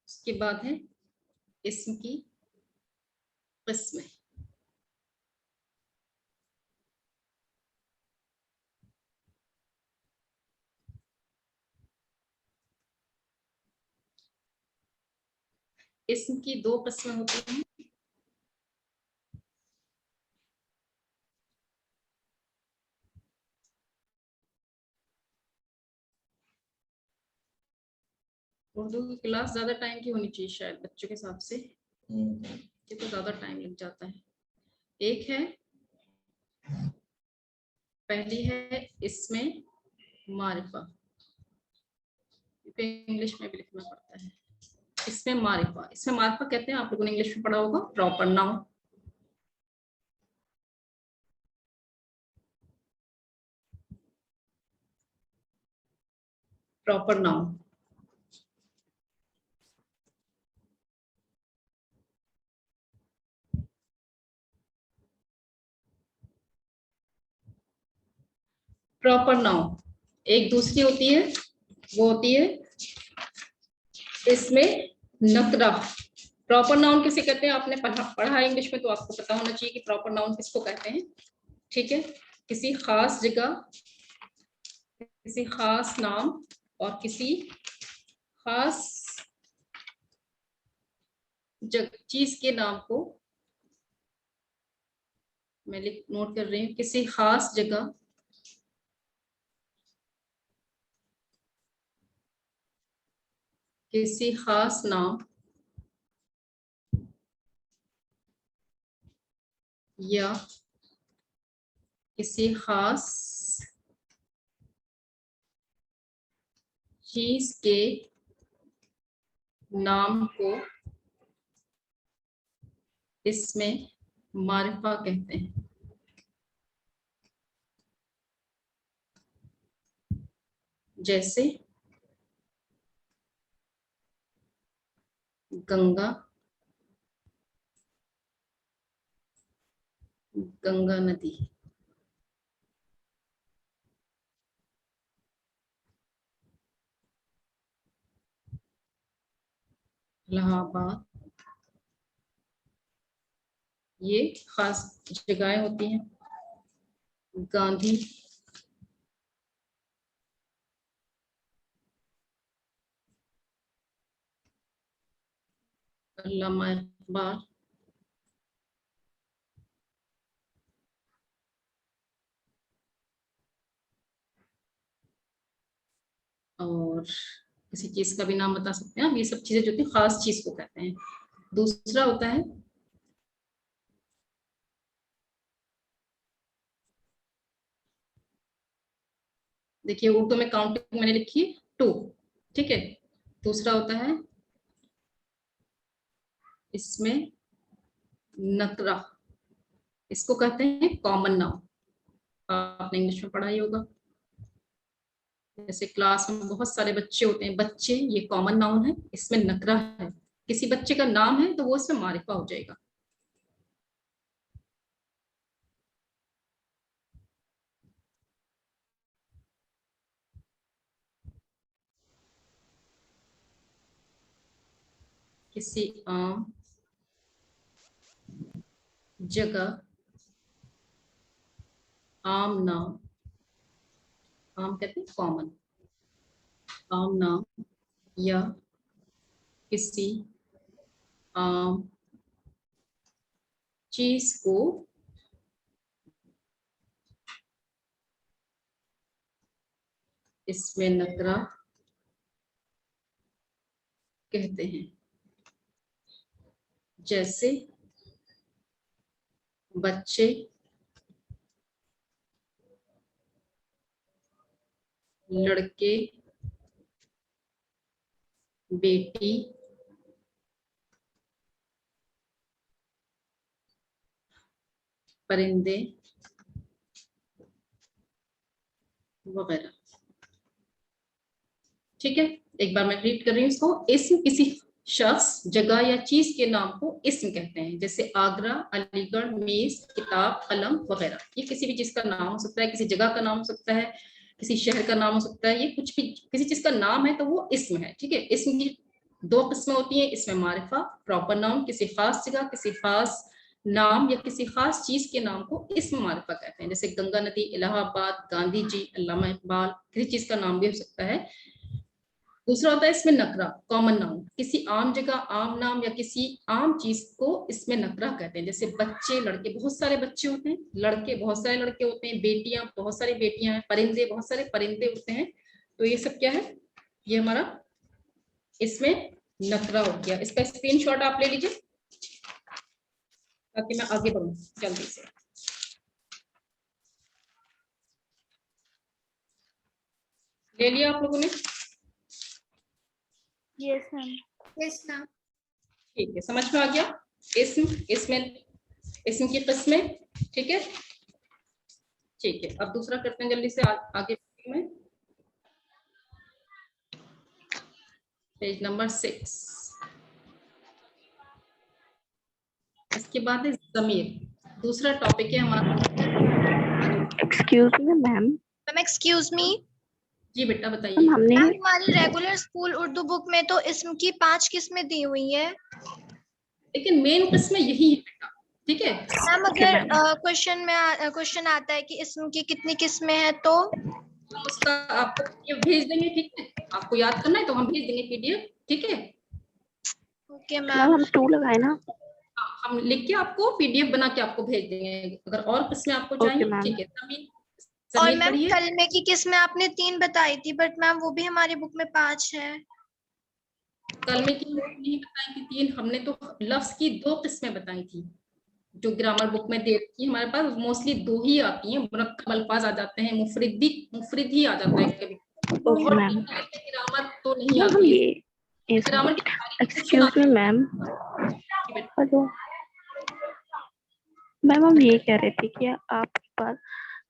उसके बाद है इस्म की किस्में। इस्म की दो किस्में होती हैं, उर्दू की क्लास ज्यादा टाइम की होनी चाहिए शायद बच्चों के हिसाब से, ये तो ज्यादा टाइम लग जाता है। एक है, पहली है इसमें मारिफा, इंग्लिश में भी लिखना पड़ता है, इसमें मारिफा, इसमें मारिफा कहते हैं, आप लोगों ने इंग्लिश में पढ़ा होगा, proper noun. Proper noun, proper noun. एक दूसरी होती है, वो होती है इसमें नकरा। प्रॉपर नाउन किसे कहते हैं, आपने पढ़ा है इंग्लिश में, तो आपको पता होना चाहिए कि प्रॉपर नाउन किसको कहते हैं, ठीक है, किसी खास जगह, किसी खास नाम और किसी खास चीज के नाम को, मैं नोट कर रही हूँ, किसी खास जगह, किसी खास नाम या किसी खास चीज के नाम को इसमें मारिफा कहते हैं। जैसे गंगा, गंगा नदी, इलाहाबाद, ये खास जगहें होती हैं। गांधी, अल्लामा इकबाल, और किसी चीज का भी नाम बता सकते हैं आप। ये सब चीजें जो होती हैं खास चीज को कहते हैं। दूसरा होता है, देखिए उर्दू में काउंटिंग मैंने लिखी 2, ठीक है। दूसरा होता है इसमें नकरा, इसको कहते हैं कॉमन नाउन। आपने इंग्लिश में पढ़ा ही होगा, जैसे क्लास में बहुत सारे बच्चे होते हैं, बच्चे ये कॉमन नाउन है, इसमें नकरा है। किसी बच्चे का नाम है तो वो इसमें मारिफा हो जाएगा। किसी आम जगह, आम नाम, आम कहते हैं कॉमन, आम नाम या किसी आम चीज को इसमें नकरा कहते हैं। जैसे बच्चे, लड़के, बेटी, परिंदे वगैरह। ठीक है, एक बार मैं रीड कर रही हूँ इसको। इस्म किसी शख्स, जगह या चीज के नाम को इस्म कहते हैं। जैसे आगरा, अलीगढ़, मेज, किताब, कलम वगैरह। ये किसी भी चीज का नाम हो सकता है, किसी जगह का नाम हो सकता है, किसी शहर का नाम हो सकता है। ये कुछ भी किसी चीज का नाम है तो वो इस्म है। ठीक है, इस्म की 2 किस्में होती हैं। इसमें मारिफा, प्रॉपर नाउन, किसी खास जगह, किसी खास नाम या किसी खास चीज के नाम को इस्म मारिफा कहते हैं। जैसे गंगा नदी, इलाहाबाद, गांधी जी, अल्लामा इकबाल, किसी चीज का नाम भी हो सकता है। दूसरा होता है इसमें नकरा, कॉमन नाउन, किसी आम जगह, आम नाम या किसी आम चीज को इसमें नकरा कहते हैं। जैसे बच्चे, लड़के, बहुत सारे बच्चे होते हैं, लड़के बहुत सारे लड़के होते हैं, बेटियां बहुत सारी बेटियां हैं, परिंदे बहुत सारे परिंदे होते हैं। तो ये सब क्या है, ये हमारा इसमें नकरा हो गया। इसका स्क्रीनशॉट आप ले लीजिए ताकि मैं आगे बढ़ूं जल्दी से। ले लिया आप लोगों ने? Yes ma'am. Yes, ma'am. ठीक है, समझ में आ गया। इसमें की किस्में। ठीक है, ठीक है। अब दूसरा करते हैं जल्दी से आगे में। Page number 6। इसके बाद है ज़मीर। दूसरा टॉपिक है हमारा। Excuse me ma'am. Ma'am, excuse me. जी बेटा बताइए। मैम हमने मैम हमारी रेगुलर स्कूल उर्दू बुक में तो इसम की 5 किस्में दी हुई है। लेकिन मेन किस्में यही है बेटा। ठीक है, मैम Okay, अगर ma'am. क्वेश्चन आता है कि इसम की कितनी किस्में हैं तो हम उसका आपको PDF भेज देंगे। ठीक है, आपको याद करना है तो हम भेज देंगे PDF। ठीक है, ओके मैम मैम। हम 2 लगाए ना। हम लिख के आपको PDF बना के आपको भेज देंगे अगर और किस्में आपको Okay, चाहिए। ma'am. ठीक है, ज़मीर और ज़मीर मैम पढ़िए। कलमे की किस्में आपने 3 बताई थी, बट मैम वो भी हमारी बुक में 5 है। कलमे की नहीं बताई थी 3, हमने तो लफ्ज की 2 किस्में बताई थी जो ग्रामर बुक में दे रखी है। हमारे पास मोस्टली 2 ही आती हैं, मुरक्कब अल्फाज आ जाते हैं, मुफरिद ही आ जाता है कभी। Okay ma'am. ग्रामर तो नहीं मैम हम आती है। ये ग्रामर की सारी क्वेश्चन एक्सक्यूज आते मी हैं। मैम। हेलो मैम, हम ये कह रहे थे कि आपके पास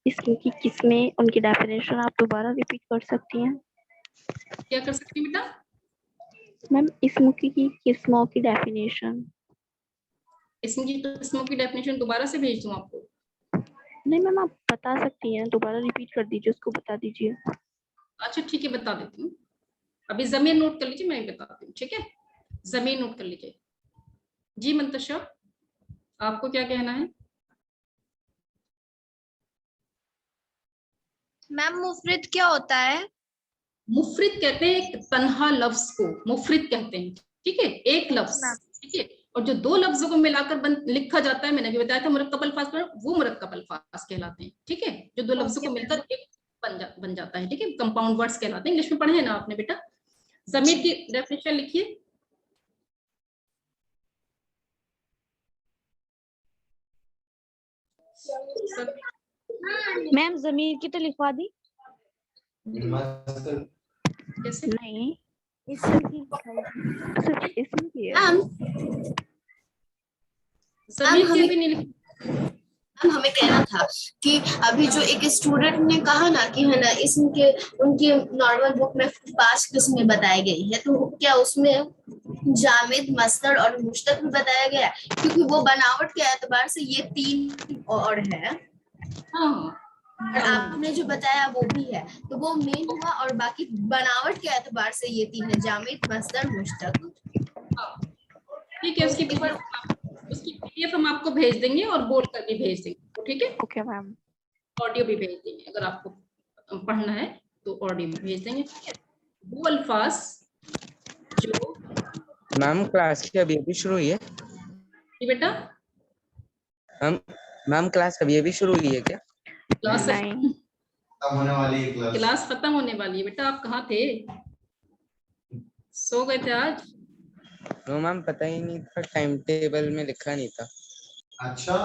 इसकी किस्में, उनकी डेफिनेशन आप दोबारा रिपीट कर सकती हैं? क्या कर सकती हूँ बेटा? मैम इसम की किस्मों की डेफिनेशन। इसमें की किस्मों की डेफिनेशन दोबारा से भेज दूं आपको? नहीं मैम, आप बता सकती हैं, दोबारा रिपीट कर दीजिए, उसको बता दीजिए। अच्छा ठीक है, बता देती हूँ। अभी जमीर नोट कर लीजिए, मैं बताती हूँ, ठीक है। जमीर नोट कर लीजिए। जी मंतशा, आपको क्या कहना है? मैम मुफरिद क्या होता है? मुफरिद कहते हैं एक तन्हा लफ्ज को मुफरिद कहते हैं, ठीक है, एक लफ्ज, ठीक है। और जो दो लफ्जों को मिलाकर लिखा जाता है, मैंने भी बताया था मुरक्कब अल्फाज पर, वो मुरक्कब अल्फाज कहलाते हैं, ठीक है। जो दो लफ्जों को मिलकर एक बन जाता है, ठीक है, कंपाउंड वर्ड्स कहलाते हैं। इंग्लिश में पढ़े हैं ना आपने बेटा। जमीर की डेफिनेशन लिखिए। मैम जमीर की तो लिखवा दी। कैसे? नहीं, इसम की सिर्फ इसम की है। जमीर की भी नहीं लिखी। हमें कहना था कि अभी जो एक स्टूडेंट ने कहा ना कि है ना इसके उनकी नॉर्मल बुक में 5 किस्में बताई गई है, तो क्या उसमें जामिद, मस्तर और मुश्तक भी बताया गया है? क्योंकि वो बनावट के एतबार से ये 3 और है, और आपने जो बताया वो भी है, तो वो मेन हुआ, और बाकी बनावट के एतबार से ये 3 है, जामिद, मस्तर, मुश्तक। ठीक है, उसकी पीडीएफ हम आपको भेज देंगे और बोल कर भी भेज देंगे, ठीक है। Okay ma'am. ऑडियो भी भेज देंगे, अगर आपको पढ़ना है तो ऑडियो भी भेज देंगे, ठीक है। वो अल्फाज जो मैम क्लास की अभी शुरू हुई है? जी बेटा, मैम क्लास अभी शुरू हुई है क्या? क्लास नहीं, खत्म होने वाली है क्लास। क्लास खत्म होने वाली है बेटा। आप कहाँ थे? सो गए थे आज? नो मैम, पता ही नहीं था, टाइम टेबल में लिखा नहीं था। अच्छा,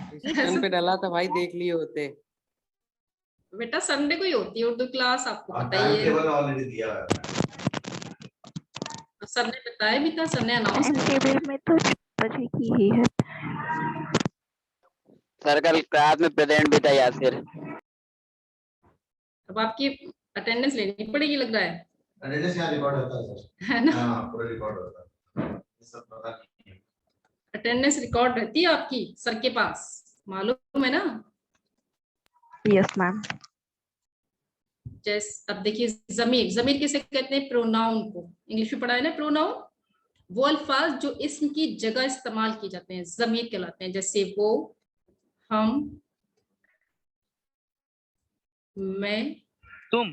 सिस्टम पे डाला था भाई, देख लिए होते। बेटा संडे को ही होती है उर्दू क्लास, आपको पता टाइम ही है। टेबल ऑलरेडी दिया है। सर ने बताया भी था, सर ने अनाउंस टाइम टेबल में तो 6 बजे की ही है। सर कल क्लास में प्रेजेंट भी था यासिर। अब आपकी अटेंडेंस लेनी पड़ेगी लग रहा है। अटेंडेंस यहाँ रिकॉर्ड होता है सर। है ना? हाँ, पूरा रिकॉर्ड होता है, ये सब पता नहीं है। अटेंडेंस रिकॉर्ड रहती है आपकी सर के पास, मालूम है ना? Yes ma'am. जैसे अब देखिए, जमीर, जमीर किसे कहते हैं? प्रोनाउन को। इंग्लिश में पढ़ा है ना प्रोनाउन। वो अल्फाज जो इसम की जगह इस्तेमाल किए जाते हैं जमीर कहलाते हैं, जैसे वो, हम, मैं, तुम।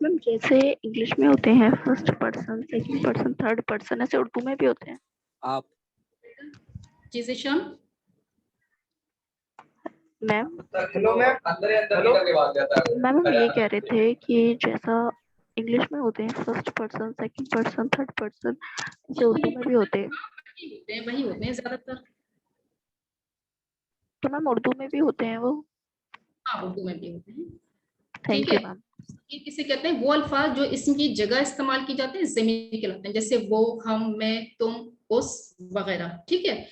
मैम जैसे इंग्लिश में होते हैं first person, second person, third person, ऐसे उर्दू में भी होते हैं। आप जी ज़िशान। मैम मैम हम ये कह रहे थे कि जैसा इंग्लिश में होते हैं first person, second person, third person, जैसे उर्दू में भी होते हैं। वही होते हैं ज्यादातर। तो मैम उर्दू में भी होते हैं वो? हाँ, उर्दू में भी होते हैं। Thank you ma'am. ये किसे कहते हैं? वो अल्फाज जो इसम की जगह इस्तेमाल की जाते हैं ज़मीर कहलाते हैं, जैसे वो, हम, मैं, तुम, उस वगैरह, ठीक है।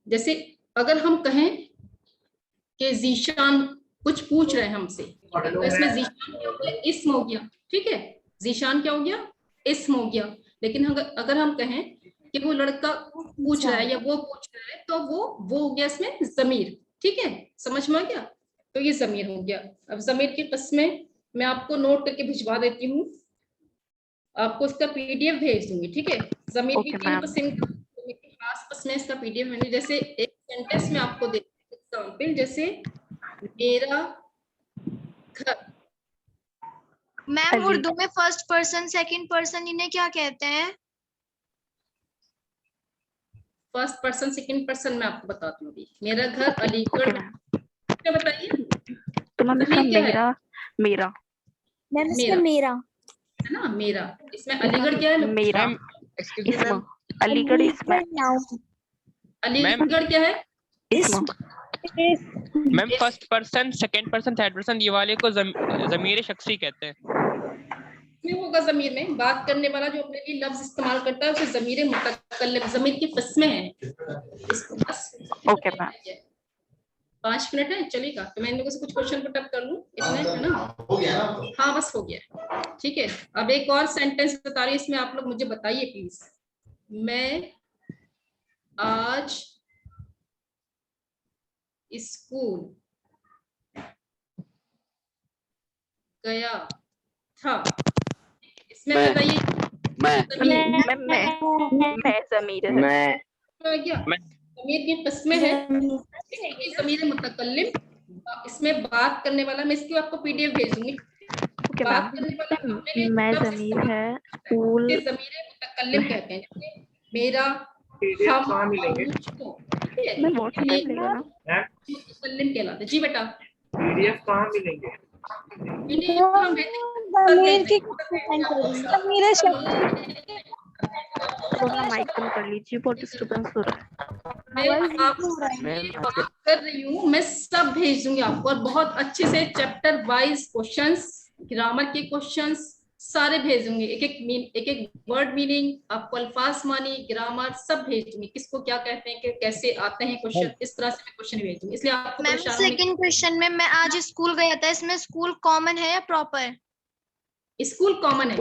जैसे अगर हम कहें कि जीशान कुछ पूछ रहे हैं हमसे, तो इसमें जीशान क्या हो गया? इस्म हो गया, ठीक है। जीशान क्या हो गया? इस्म हो गया। लेकिन अगर हम कहें कि वो लड़का पूछ रहा है या वो पूछ रहा है, तो वो हो गया इसमें ज़मीर, ठीक है। समझ में आ गया? तो ये ज़मीर हो गया। अब ज़मीर की किस्में मैं आपको नोट करके भिजवा देती हूँ, आपको इसका पीडीएफ भेज दूंगी, ठीक है। ज़मीर की 3 किस्म, खास किस्में इसका पीडीएफ मैंने, जैसे एक सेंटेंस में आपको दे एग्जांपल, जैसे मेरा घर। मैम उर्दू में फर्स्ट पर्सन, सेकंड पर्सन इन्हें क्या कहते हैं? फर्स्ट पर्सन, सेकंड पर्सन मैं आपको बताती हूँ। मेरा घर अलीगढ़, क्या बताइए? तो मैम इसमें मेरा, मेरा मैम इसमें मेरा है ना, मेरा। इसमें अलीगढ़ क्या है? मेरा इसमें अलीगढ़, इसमें अलीगढ़ क्या है? इसमें। Ma'am first person, second person, third person, ये वाले को ज़मीर शख्सी कहते हैं। में होगा ज़मीर में बात करने वाला जो अपने लिए लफ्ज इस्तेमाल करता है, उसे ज़मीर मुतकल्लिम, ज़मीर की किस्में हैं। Okay ma'am. 5 मिनट है, चलेगा? तो मैं इन लोगों से कुछ क्वेश्चन पुट अप कर लूं इसमें, है ना? हो गया ना? हाँ बस हो गया, ठीक है। अब एक और सेंटेंस बता रही है, इसमें आप लोग मुझे बताइए प्लीज। मैं आज स्कूल गया था। इसमें मैं बताइए मैं मैं ज़मीर है। मैं क्या ज़मीर की किस्में हैं। ज़मीर मुतकल्लिम, इसमें बात करने वाला, मैं इसकी आपको पीडीएफ भेजूंगी। ओके बात मैम, करने वाला अपने मैं लफ्ज़ ज़मीर इस्तेमाल है, करता है, स्कूल इसे ज़मीर मुतकल्लिम कहते हैं। जैसे मेरा, हम और मुझको, ठीक है, मैं व्हाट्सएप मेरा मिलेगा ना? मुतकल्लिम कहलाते हैं। जी बेटा, पीडीएफ कहाँ मिलेंगे? पीडीएफ हम ज़मीर की सेंड कर दूंगी। ज़मीर शब्द आप अपना माइक बंद कर लीजिए, बहुत डिस्टरबेंस हो रहा है। मैं आपसे बात कर रही हूँ, मैं सब भेज दूंगी आपको, और बहुत अच्छे से चैप्टर वाइज क्वेश्चंस, ग्रामर के क्वेश्चंस सारे भेज दूंगी। एक एक वर्ड मीनिंग, आपको अल्फाज मानी, ग्रामर सब भेज दूंगी, किसको क्या कहते हैं, कि कैसे आते हैं क्वेश्चन, इस तरह से मैं क्वेश्चन भेज दूंगी, इसलिए आपको मैम परेशान होने की। सेकंड क्वेश्चन में मैं आज स्कूल गया था, इसमें स्कूल कॉमन है या प्रॉपर? स्कूल कॉमन है,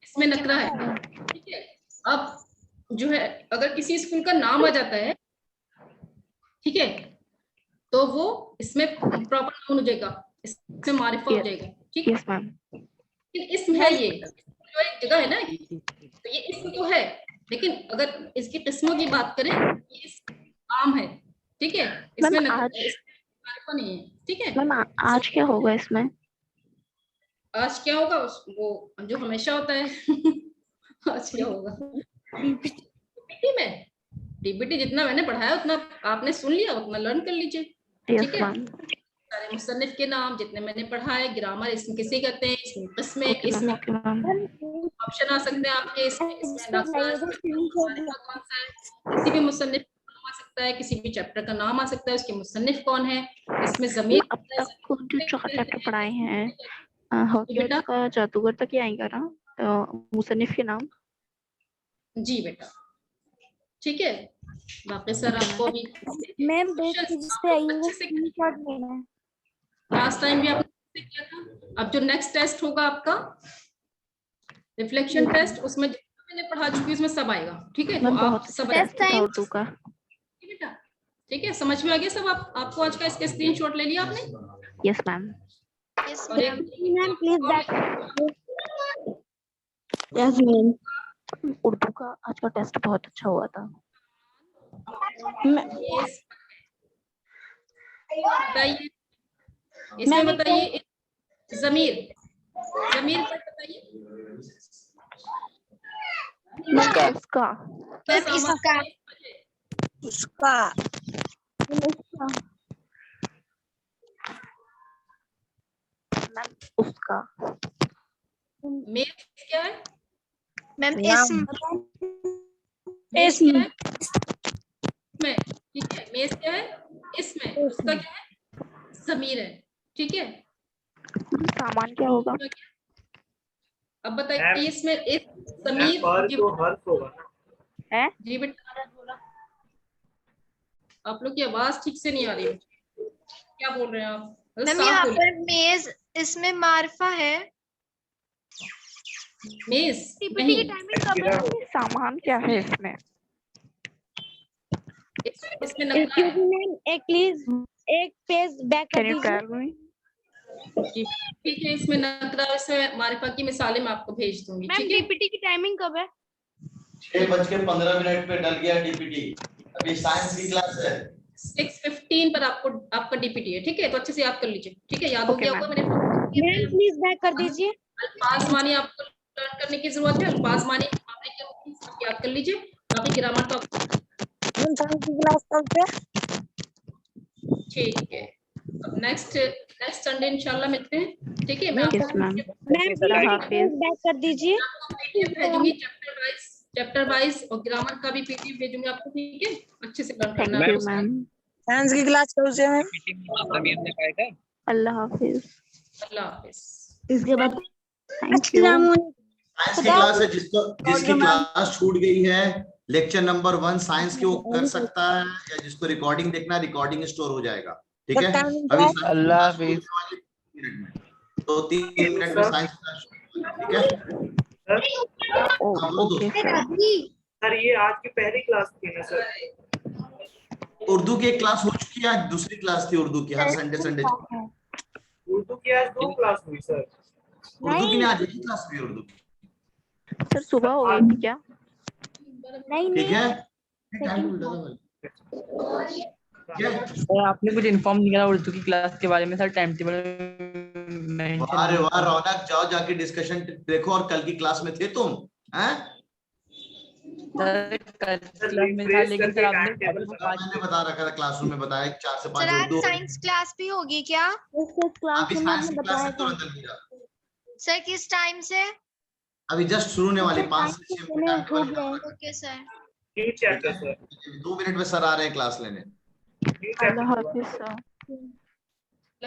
इसमें नकरा है, ठीक है। अब जो है, अगर किसी स्कूल का नाम आ जाता है, ठीक है, तो वो इसमें प्रॉपर नाउन हो जाएगा, इसमें मारिफा हो जाएगा, ठीक है। Yes ma'am. लेकिन इसम है, ये जो एक जगह है ना, तो ये इसम तो है, लेकिन अगर इसकी किस्मों की बात करें, ये इसम आम है, ठीक है, इसमें मैम मारिफा नहीं है, ठीक है। मैम आज क्या होगा इसमें? आज क्या होगा, वो जो हमेशा होता है। आज क्या होगा डीपीटी में, डीपीटी जितना मैंने पढ़ाया उतना आपने सुन लिया, उतना लर्न कर लीजिए, ठीक है। सारे मुसन्निफ के नाम जितने मैंने पढ़ाए, ग्रामर इसमें किसे कहते हैं, इसमें किस्में, इसमें ऑप्शन आ सकते हैं आपके, इसमें नाक़िसा, मारिफा कौन सा है, किसी भी मुसन्निफ का नाम आ सकता है, किसी भी चैप्टर का नाम आ सकता है, उसके मुसन्निफ कौन है, इसमें ज़मीर अब तक जो 4 चैप्टर पढ़ाए हैं, हॉकियत का जादूगर तक ही आएगा ना मुसन्निफ के नाम? जी बेटा, ठीक है। बाकी सर आपको अभी मैम पेज पे आई है, स्क्रीनशॉट लेना है। लास्ट टाइम भी आपने किया था। अब जो नेक्स्ट टेस्ट होगा आपका रिफ्लेक्शन टेस्ट, उसमें जितना मैंने पढ़ा चुकी हूँ उसमें सब आएगा, ठीक है। तो आप सब उर्दू का, बेटा, ठीक है, समझ में आ गया सब? आपको आज का इसका स्क्रीनशॉट ले लिया आपने? Yes ma'am. और एक ma'am please back. Yes ma'am. Urdu का आज का टेस्ट बहुत अच्छा हुआ था। बताइए, इसमें बताइए ज़मीर, ज़मीर पर बताइए। उसका उसका मेल क्या है मैम? इसम क्या है में, ठीक है। मेज क्या है, इसमें, उसका क्या है, ज़मीर है, ठीक है। सामान क्या होगा? अब बताइए इसमें इस ज़मीर है? जी बेटा, आप लोग की आवाज ठीक से नहीं आ रही है, क्या बोल रहे हैं आप? मैम यहाँ पर मेज इसमें मारफा है। मेज नहीं, सामान क्या है इसमें? इसमें नकरा है। मैम एक प्लीज एक पेज बैक कर दीजिए। ठीक है, इसमें नकरा, इसमें मारिफा की मिसालें मैं आपको भेज दूंगी, ठीक है। डीपीटी की टाइमिंग कब है? 6:15 पर डल गया डीपीटी, अभी साइंस की क्लास है। 6:15 पर आपका डीपीटी है, ठीक है। तो अच्छे से याद कर लीजिए, ठीक है। याद हो गया होगा मेरे? मैम प्लीज बैक कर दीजिए। अल्फाज मानी आपको लर्न करने की जरूरत है, अल्फाज मानी आपने क्या होती है सब याद कर लीजिए। बाकी ग्रामर तो ठीक है। अब नेक्स्ट संडे इंशाल्लाह मिलते हैं, ठीक है। मैं बैक कर दीजिए। भेजूंगी चैप्टर वाइज और ग्रामर का भी पीडीएफ भेजूंगी आपको, ठीक है। अच्छे से लर्न करना है। साइंस की क्लास कब से है? अल्लाह हाफिज। अल्लाह हाफिज। इसके बाद साइंस की क्लास है, जिसकी क्लास छूट गई है, लेक्चर नंबर 1 साइंस की, वो कर सकता है, या जिसको रिकॉर्डिंग देखना, रिकॉर्डिंग स्टोर हो जाएगा, ठीक है। अभी अल्लाह हाफिज। तो 3 मिनट में साइंस क्लास, ठीक है। सर ये आज की पहली क्लास थी ना सर? उर्दू की एक क्लास हो चुकी है, आज दूसरी क्लास थी उर्दू की, हर संडे उर्दू की आज 2 क्लास हुई सर। उर्दू की नहीं आज की क्लास भी उर्दू की, सर सुबह हो गई थी क्या? नहीं ठीक है? सर आपने कुछ इन्फॉर्म नहीं करा उर्दू की क्लास के बारे में सर, टाइम टेबल वाह रे वाह रौनक, जाओ जाके डिस्कशन देखो। और कल की क्लास में थे तुम? हैं? सर कल क्लास में था, लेकिन सर आपने मैंने बता रखा था क्लासरूम में, बताया 4 से 5 सर आज उर्दू। साइंस क्लास भी होगी क्या? क्लास अभी में साइंस आपने की क्लास बताया है था। तुरंत अलविदा। सर किस टाइम से? अभी जस्ट शुरू होने वाली, 5 साइंस से 6 में मिनट हो गया है। Okay sir. New chapter sir, 2 minute में सर आ रहे हैं क्लास लेने। न्यू अल्लाह चैप्टर हाफिज सर।